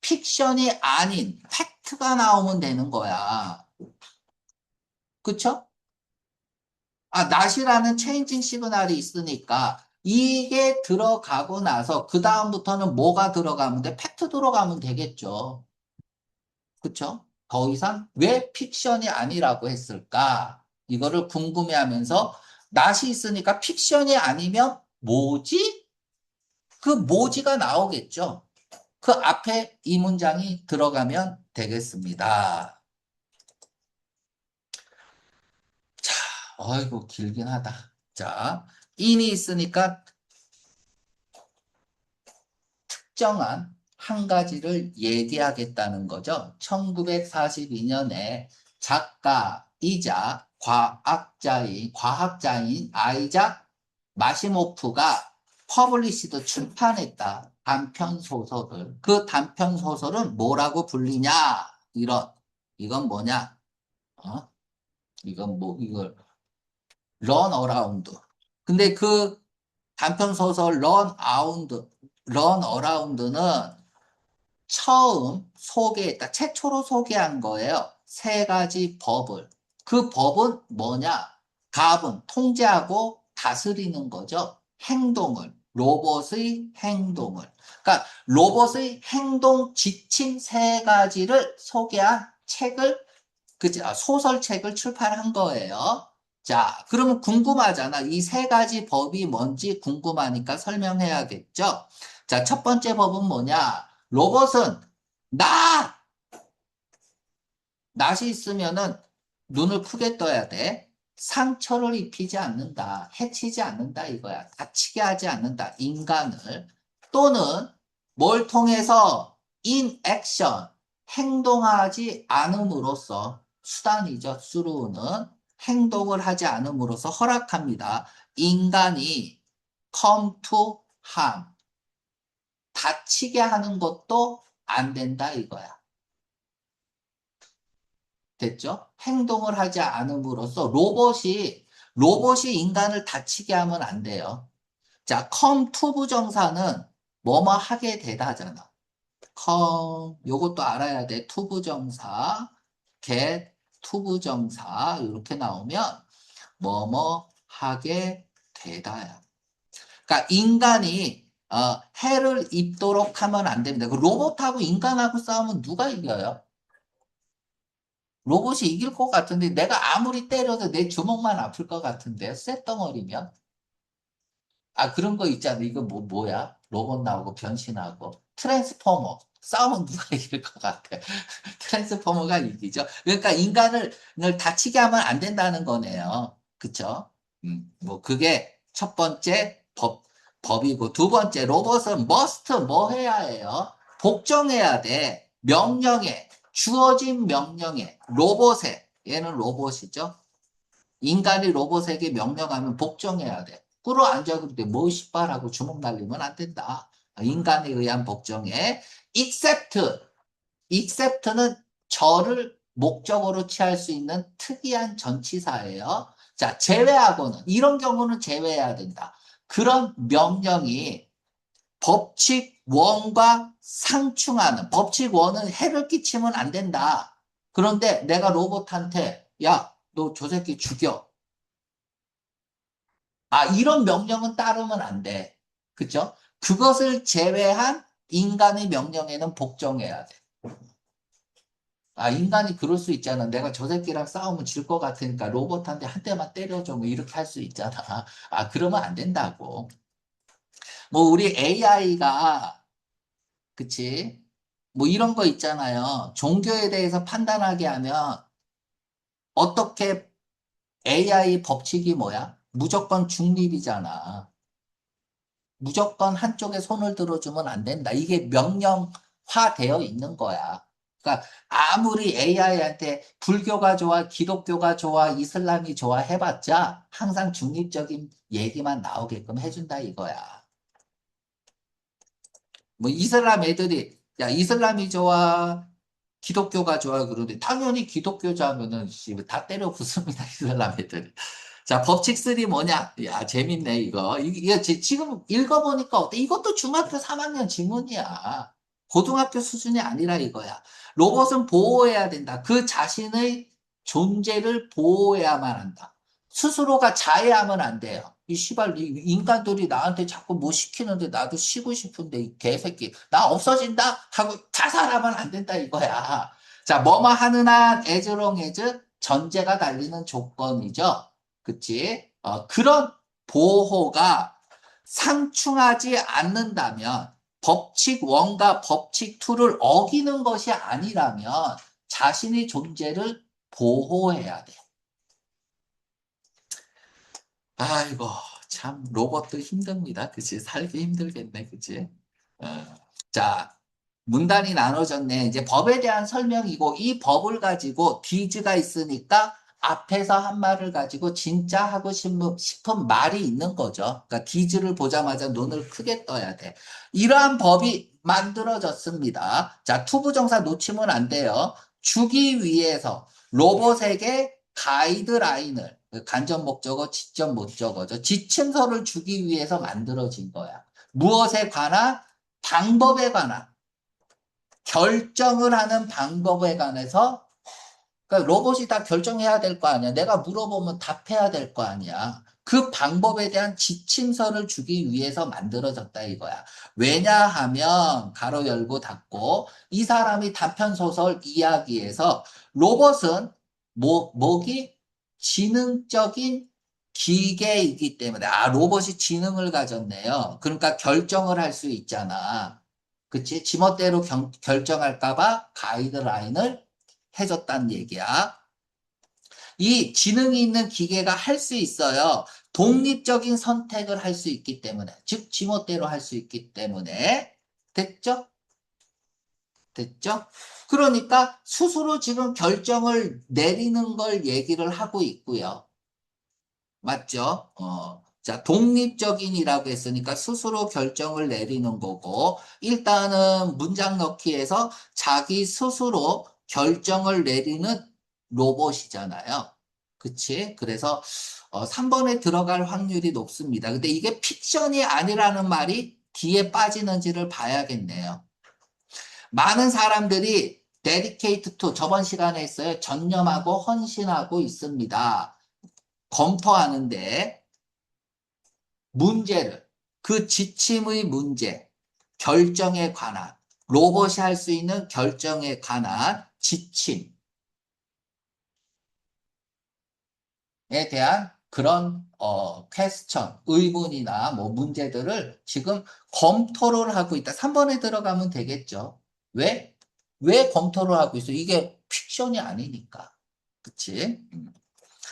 픽션이 아닌 팩트가 나오면 되는 거야. 그쵸? 아, not이라는 체인징 시그널이 있으니까 이게 들어가고 나서 그 다음부터는 뭐가 들어가면 돼? 팩트 들어가면 되겠죠. 그쵸? 더 이상 왜 픽션이 아니라고 했을까? 이거를 궁금해하면서 낫이 있으니까 픽션이 아니면 뭐지? 그 뭐지가 나오겠죠. 그 앞에 이 문장이 들어가면 되겠습니다. 아이고, 길긴 하다. 자, in이 있으니까 특정한 한 가지를 얘기하겠다는 거죠. 1942년에 작가이자 과학자인 아이작 마시모프가 퍼블리시드 출판했다. 단편 소설을. 그 단편 소설은 뭐라고 불리냐? 이건 뭐냐? 어? 이걸 런 어라운드. 근데 그 단편 소설 런 어라운드는 최초로 소개한 거예요. 세 가지 법을. 그 법은 뭐냐? 갑은 통제하고 다스리는 거죠. 로봇의 행동을. 그러니까 로봇의 행동 지침 세 가지를 소개한 소설책을 출판한 거예요. 자, 그러면 궁금하잖아. 이 세 가지 법이 뭔지 궁금하니까 설명해야겠죠? 자, 첫 번째 법은 뭐냐? 로봇은 낫! 낫이 있으면은 눈을 크게 떠야 돼. 상처를 입히지 않는다. 해치지 않는다 이거야. 다치게 하지 않는다. 인간을. 또는 뭘 통해서 in action 행동하지 않음으로써 수단이죠. 수로는 행동을 하지 않음으로써 허락합니다. 인간이 come to harm 다치게 하는 것도 안 된다 이거야. 됐죠? 행동을 하지 않음으로써 로봇이 인간을 다치게 하면 안 돼요. 자, come to 부정사는 뭐뭐 하게 되다잖아. 요것도 알아야 돼. to 부정사, get to 부정사 이렇게 나오면 뭐뭐 하게 되다야. 그러니까 인간이 해를 입도록 하면 안 됩니다. 그 로봇하고 인간하고 싸우면 누가 이겨요? 로봇이 이길 것 같은데 내가 아무리 때려도 내 주먹만 아플 것 같은데 쇳덩어리면 그런 거 있잖아. 이거 뭐야? 로봇 나오고 변신하고 트랜스포머 싸우면 누가 이길 것 같아? 트랜스포머가 이기죠. 그러니까 인간을 다치게 하면 안 된다는 거네요. 그쵸? 뭐 그게 첫 번째 법이고 두 번째 로봇은 must 뭐 해야 해요? 복종해야 돼. 명령에 주어진 명령에 로봇에 얘는 로봇이죠. 인간이 로봇에게 명령하면 복종해야 돼. 꿇어앉아 그런데 뭐 씨발하고 주먹 날리면 안 된다. 인간에 의한 복종에 except는 저를 목적으로 취할 수 있는 특이한 전치사예요. 자, 제외하고는 이런 경우는 제외해야 된다. 그런 명령이 법칙1과 상충하는 법칙1은 해를 끼치면 안 된다. 그런데 내가 로봇한테 야, 너 저 새끼 죽여. 이런 명령은 따르면 안 돼. 그쵸? 그것을 제외한 인간의 명령에는 복종해야 돼. 인간이 그럴 수 있잖아. 내가 저 새끼랑 싸우면 질 것 같으니까 로봇한테 한 대만 때려줘. 뭐 이렇게 할 수 있잖아. 그러면 안 된다고. 뭐 우리 AI가, 그치? 뭐 이런 거 있잖아요. 종교에 대해서 판단하게 하면 어떻게 AI 법칙이 뭐야? 무조건 중립이잖아. 무조건 한쪽에 손을 들어주면 안 된다. 이게 명령화되어 있는 거야. 그러니까 아무리 AI한테 불교가 좋아, 기독교가 좋아, 이슬람이 좋아 해봤자 항상 중립적인 얘기만 나오게끔 해준다 이거야. 뭐 이슬람 애들이 야 이슬람이 좋아, 기독교가 좋아 그러는데 당연히 기독교자면은 다 때려 부숩니다 이슬람 애들이. 자, 법칙 3 뭐냐? 야, 재밌네, 이거. 이거 지금 읽어보니까 어때? 이것도 중학교 3학년 지문이야. 고등학교 수준이 아니라 이거야. 로봇은 보호해야 된다. 그 자신의 존재를 보호해야만 한다. 스스로가 자해하면 안 돼요. 이 씨발, 이 인간들이 나한테 자꾸 뭐 시키는데 나도 쉬고 싶은데, 이 개새끼. 나 없어진다? 하고 자살하면 안 된다, 이거야. 자, 뭐뭐 하는 한 as long as 전제가 달리는 조건이죠. 그치? 그런 보호가 상충하지 않는다면 법칙 1과 법칙 2를 어기는 것이 아니라면 자신의 존재를 보호해야 돼. 아이고, 참, 로봇도 힘듭니다. 그치? 살기 힘들겠네. 그치? 어. 자, 문단이 나눠졌네. 이제 법에 대한 설명이고, 이 법을 가지고 디즈가 있으니까 앞에서 한 말을 가지고 진짜 하고 싶은 말이 있는 거죠. 그러니까 디즈를 보자마자 눈을 크게 떠야 돼. 이러한 법이 만들어졌습니다. 자, 투부정사 놓치면 안 돼요. 주기 위해서 로봇에게 가이드라인을 간접 목적어, 직접 목적어죠. 지침서를 주기 위해서 만들어진 거야. 무엇에 관한? 방법에 관한. 결정을 하는 방법에 관해서 그러니까 로봇이 다 결정해야 될 거 아니야. 내가 물어보면 답해야 될 거 아니야. 그 방법에 대한 지침서를 주기 위해서 만들어졌다 이거야. 왜냐하면 가로 열고 닫고 이 사람이 단편소설 이야기에서 로봇은 뭐기 지능적인 기계이기 때문에 로봇이 지능을 가졌네요. 그러니까 결정을 할 수 있잖아. 그치? 지멋대로 결정할까 봐 가이드라인을 해줬다는 얘기야. 이 지능이 있는 기계가 할 수 있어요. 독립적인 선택을 할 수 있기 때문에. 즉, 지멋대로 할 수 있기 때문에. 됐죠? 됐죠? 그러니까 스스로 지금 결정을 내리는 걸 얘기를 하고 있고요. 맞죠? 자, 독립적인이라고 했으니까 스스로 결정을 내리는 거고, 일단은 문장 넣기에서 자기 스스로 결정을 내리는 로봇이잖아요. 그치? 그래서 3번에 들어갈 확률이 높습니다. 근데 이게 픽션이 아니라는 말이 뒤에 빠지는지를 봐야겠네요. 많은 사람들이 dedicate to 저번 시간에 했어요. 전념하고 헌신하고 있습니다. 검토하는데 문제를 그 지침의 문제, 결정에 관한 로봇이 할 수 있는 결정에 관한 지침에 대한 그런 퀘스천, 의문이나 뭐 문제들을 지금 검토를 하고 있다. 3번에 들어가면 되겠죠. 왜? 왜 검토를 하고 있어? 이게 픽션이 아니니까. 그치?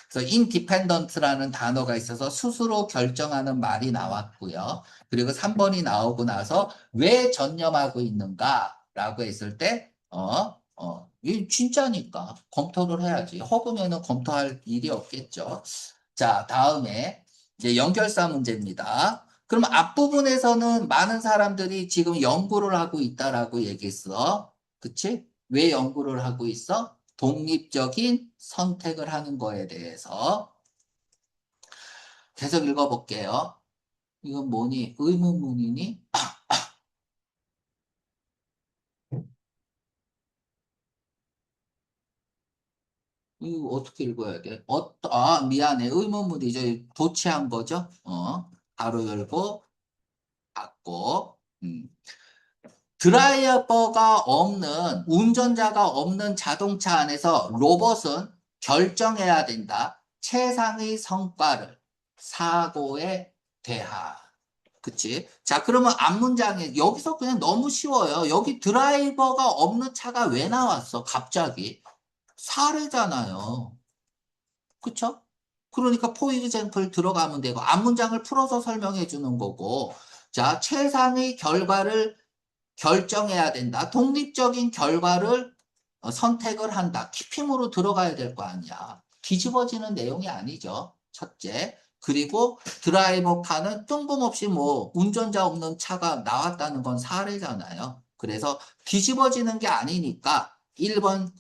그래서 independent라는 단어가 있어서 스스로 결정하는 말이 나왔고요. 그리고 3번이 나오고 나서 왜 전념하고 있는가라고 했을 때, 이 진짜니까 검토를 해야지. 허구면은 검토할 일이 없겠죠. 자, 다음에 이제 연결사 문제입니다. 그럼 앞부분에서는 많은 사람들이 지금 연구를 하고 있다라고 얘기했어. 그치? 왜 연구를 하고 있어? 독립적인 선택을 하는 거에 대해서 계속 읽어볼게요. 이건 뭐니? 의문문이니? 이거 어떻게 읽어야 돼? 미안해. 의문문이죠. 도치한 거죠? 가로 열고, 닫고. 드라이버가 없는, 운전자가 없는 자동차 안에서 로봇은 결정해야 된다. 최상의 성과를, 사고에 대하. 그치? 자, 그러면 앞문장에, 여기서 그냥 너무 쉬워요. 여기 드라이버가 없는 차가 왜 나왔어? 갑자기. 사례잖아요. 그쵸? 그러니까 포이그젠플 들어가면 되고, 앞문장을 풀어서 설명해 주는 거고, 자, 최상의 결과를 결정해야 된다. 독립적인 결과를 선택을 한다. 키핑으로 들어가야 될 거 아니야. 뒤집어지는 내용이 아니죠. 첫째. 그리고 드라이버 카는 뜬금없이 뭐 운전자 없는 차가 나왔다는 건 사례잖아요. 그래서 뒤집어지는 게 아니니까 1번,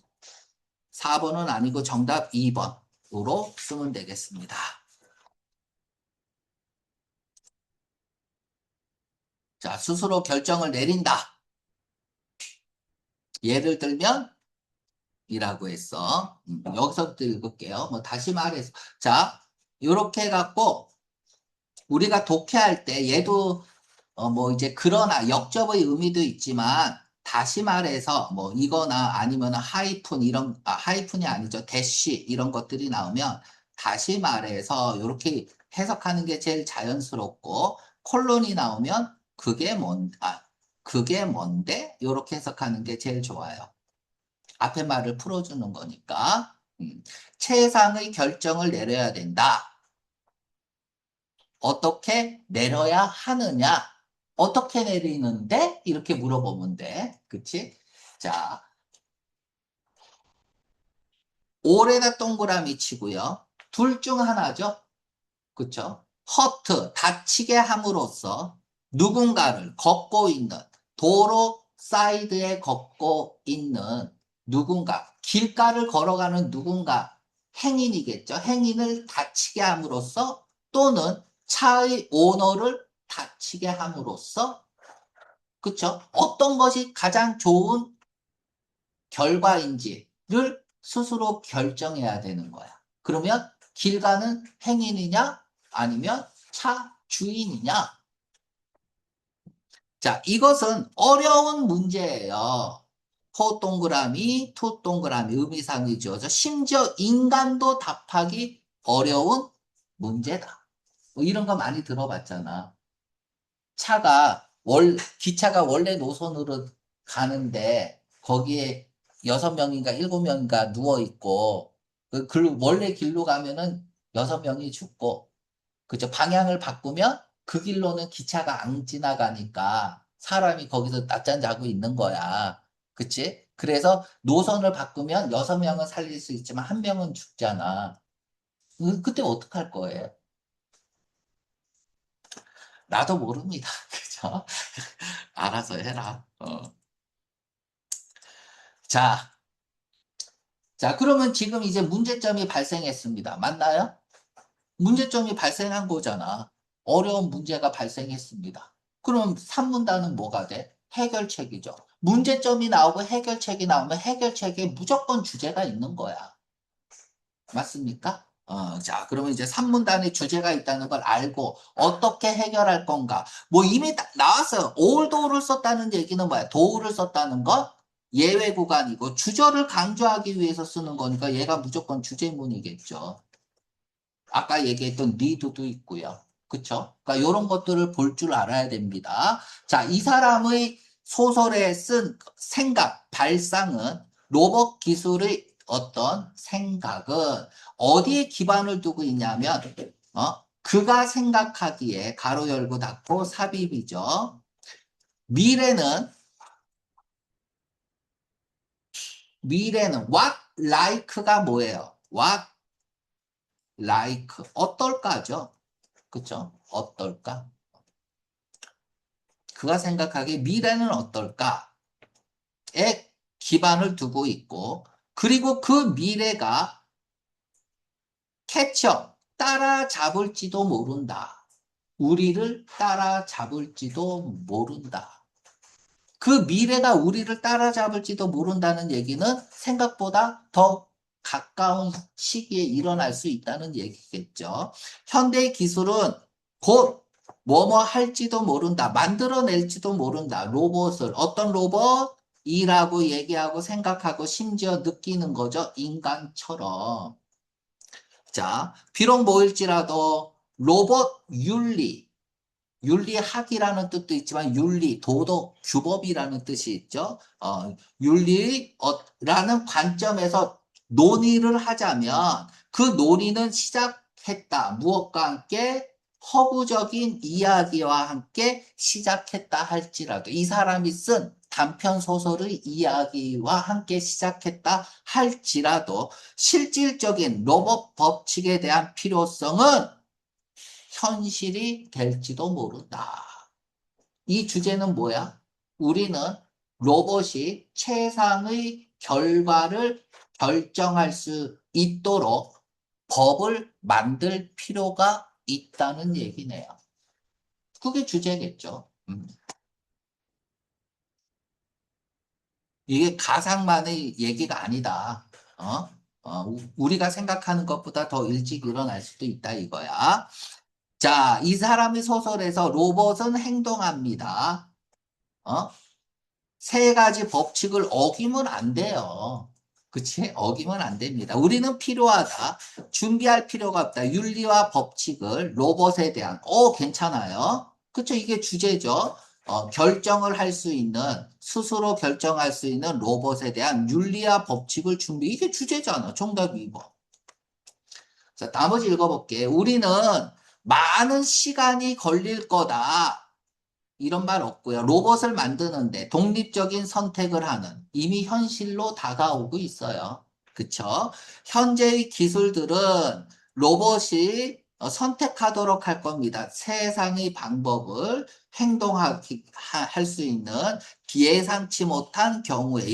4번은 아니고 정답 2번으로 쓰면 되겠습니다. 자, 스스로 결정을 내린다. 예를 들면 이라고 했어. 여기서부터 읽을게요. 뭐 다시 말해서 자 이렇게 해갖고 우리가 독해할 때 얘도 뭐 이제 그러나 역접의 의미도 있지만 다시 말해서 뭐 이거나 아니면 하이픈 이런 하이픈이 아니죠 대쉬 이런 것들이 나오면 다시 말해서 이렇게 해석하는 게 제일 자연스럽고 콜론이 나오면 그게 뭔데 이렇게 해석하는 게 제일 좋아요. 앞에 말을 풀어주는 거니까 최상의 결정을 내려야 된다. 어떻게 내려야 하느냐? 어떻게 내리는데? 이렇게 물어보면 돼. 그치? 자, 올에다 동그라미 치고요. 둘 중 하나죠. 그쵸? 허트, 다치게 함으로써 누군가를 걷고 있는, 도로 사이드에 걷고 있는 누군가, 길가를 걸어가는 누군가, 행인이겠죠. 행인을 다치게 함으로써 또는 차의 오너를 다치게 함으로써, 그쵸? 어떤 것이 가장 좋은 결과인지를 스스로 결정해야 되는 거야. 그러면 길가는 행인이냐 아니면 차 주인이냐? 자, 이것은 어려운 문제예요. 포 동그라미, 투 동그라미 의미상이 주어져 심지어 인간도 답하기 어려운 문제다. 뭐 이런 거 많이 들어봤잖아. 기차가 원래 노선으로 가는데, 거기에 6명인가 7명인가 누워있고, 원래 길로 가면은 6명이 죽고, 그죠? 방향을 바꾸면 그 길로는 기차가 안 지나가니까 사람이 거기서 낮잠 자고 있는 거야. 그치? 그래서 노선을 바꾸면 6명은 살릴 수 있지만 1명은 죽잖아. 그때 어떡할 거예요? 나도 모릅니다. 그죠? 알아서 해라. 자, 자, 그러면 지금 이제 문제점이 발생했습니다. 맞나요? 문제점이 발생한 거잖아. 어려운 문제가 발생했습니다. 그럼 산문단은 뭐가 돼? 해결책이죠. 문제점이 나오고 해결책이 나오면 해결책에 무조건 주제가 있는 거야. 맞습니까? 자, 그러면 이제 산문단에 주제가 있다는 걸 알고 어떻게 해결할 건가? 뭐 이미 나왔어요. 올도를 썼다는 얘기는 뭐야? 도우를 썼다는 건 예외 구간이고 주절을 강조하기 위해서 쓰는 거니까 얘가 무조건 주제문이겠죠. 아까 얘기했던 need도 있고요. 그쵸? 그러니까 이런 것들을 볼 줄 알아야 됩니다. 자, 이 사람의 소설에 쓴 생각, 발상은 로봇 기술의 어떤 생각은 어디에 기반을 두고 있냐면, 그가 생각하기에 가로 열고 닫고 삽입이죠. 미래는, what like가 뭐예요? what like, 어떨까죠? 그쵸? 어떨까? 그가 생각하기에 미래는 어떨까에 기반을 두고 있고, 그리고 그 미래가 캐쳐, 따라잡을지도 모른다. 우리를 따라잡을지도 모른다. 그 미래가 우리를 따라잡을지도 모른다는 얘기는 생각보다 더 가까운 시기에 일어날 수 있다는 얘기겠죠. 현대의 기술은 곧 뭐뭐 할지도 모른다. 만들어낼지도 모른다. 로봇을. 어떤 로봇? 이라고 얘기하고 생각하고 심지어 느끼는 거죠. 인간처럼. 자, 비록 뭐일지라도 로봇 윤리, 윤리학이라는 뜻도 있지만 윤리, 도덕, 규법이라는 뜻이 있죠. 윤리라는 관점에서 논의를 하자면 그 논의는 시작했다. 무엇과 함께? 허구적인 이야기와 함께 시작했다 할지라도 이 사람이 쓴 단편 소설의 이야기와 함께 시작했다 할지라도 실질적인 로봇 법칙에 대한 필요성은 현실이 될지도 모른다. 이 주제는 뭐야? 우리는 로봇이 최상의 결과를 결정할 수 있도록 법을 만들 필요가 있다는 얘기네요. 그게 주제겠죠. 이게 가상만의 얘기가 아니다. 우리가 생각하는 것보다 더 일찍 일어날 수도 있다 이거야. 자, 이 사람의 소설에서 로봇은 행동합니다. 어? 세 가지 법칙을 어기면 안 돼요. 그치? 어기면 안 됩니다. 우리는 필요하다. 준비할 필요가 없다. 윤리와 법칙을 로봇에 대한, 괜찮아요. 그쵸? 이게 주제죠. 결정을 할 수 있는, 스스로 결정할 수 있는 로봇에 대한 윤리와 법칙을 이게 주제잖아. 정답 2번. 자, 나머지 읽어볼게. 우리는 많은 시간이 걸릴 거다. 이런 말 없고요. 로봇을 만드는데 독립적인 선택을 하는 이미 현실로 다가오고 있어요. 그쵸? 현재의 기술들은 로봇이 선택하도록 할 겁니다. 세상의 방법을 할 수 있는 예상치 못한 경우에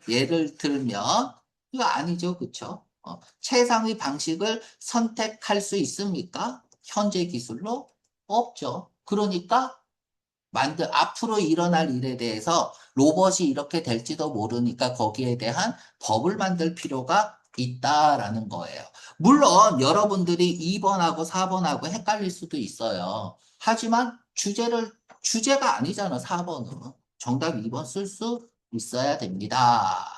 예를 들면 이거 아니죠. 그쵸? 최상의 방식을 선택할 수 있습니까? 현재 기술로? 없죠. 그러니까 앞으로 일어날 일에 대해서 로봇이 이렇게 될지도 모르니까 거기에 대한 법을 만들 필요가 있다라는 거예요. 물론 여러분들이 2번하고 4번하고 헷갈릴 수도 있어요. 하지만 주제가 아니잖아, 4번은. 정답 2번 쓸 수 있어야 됩니다.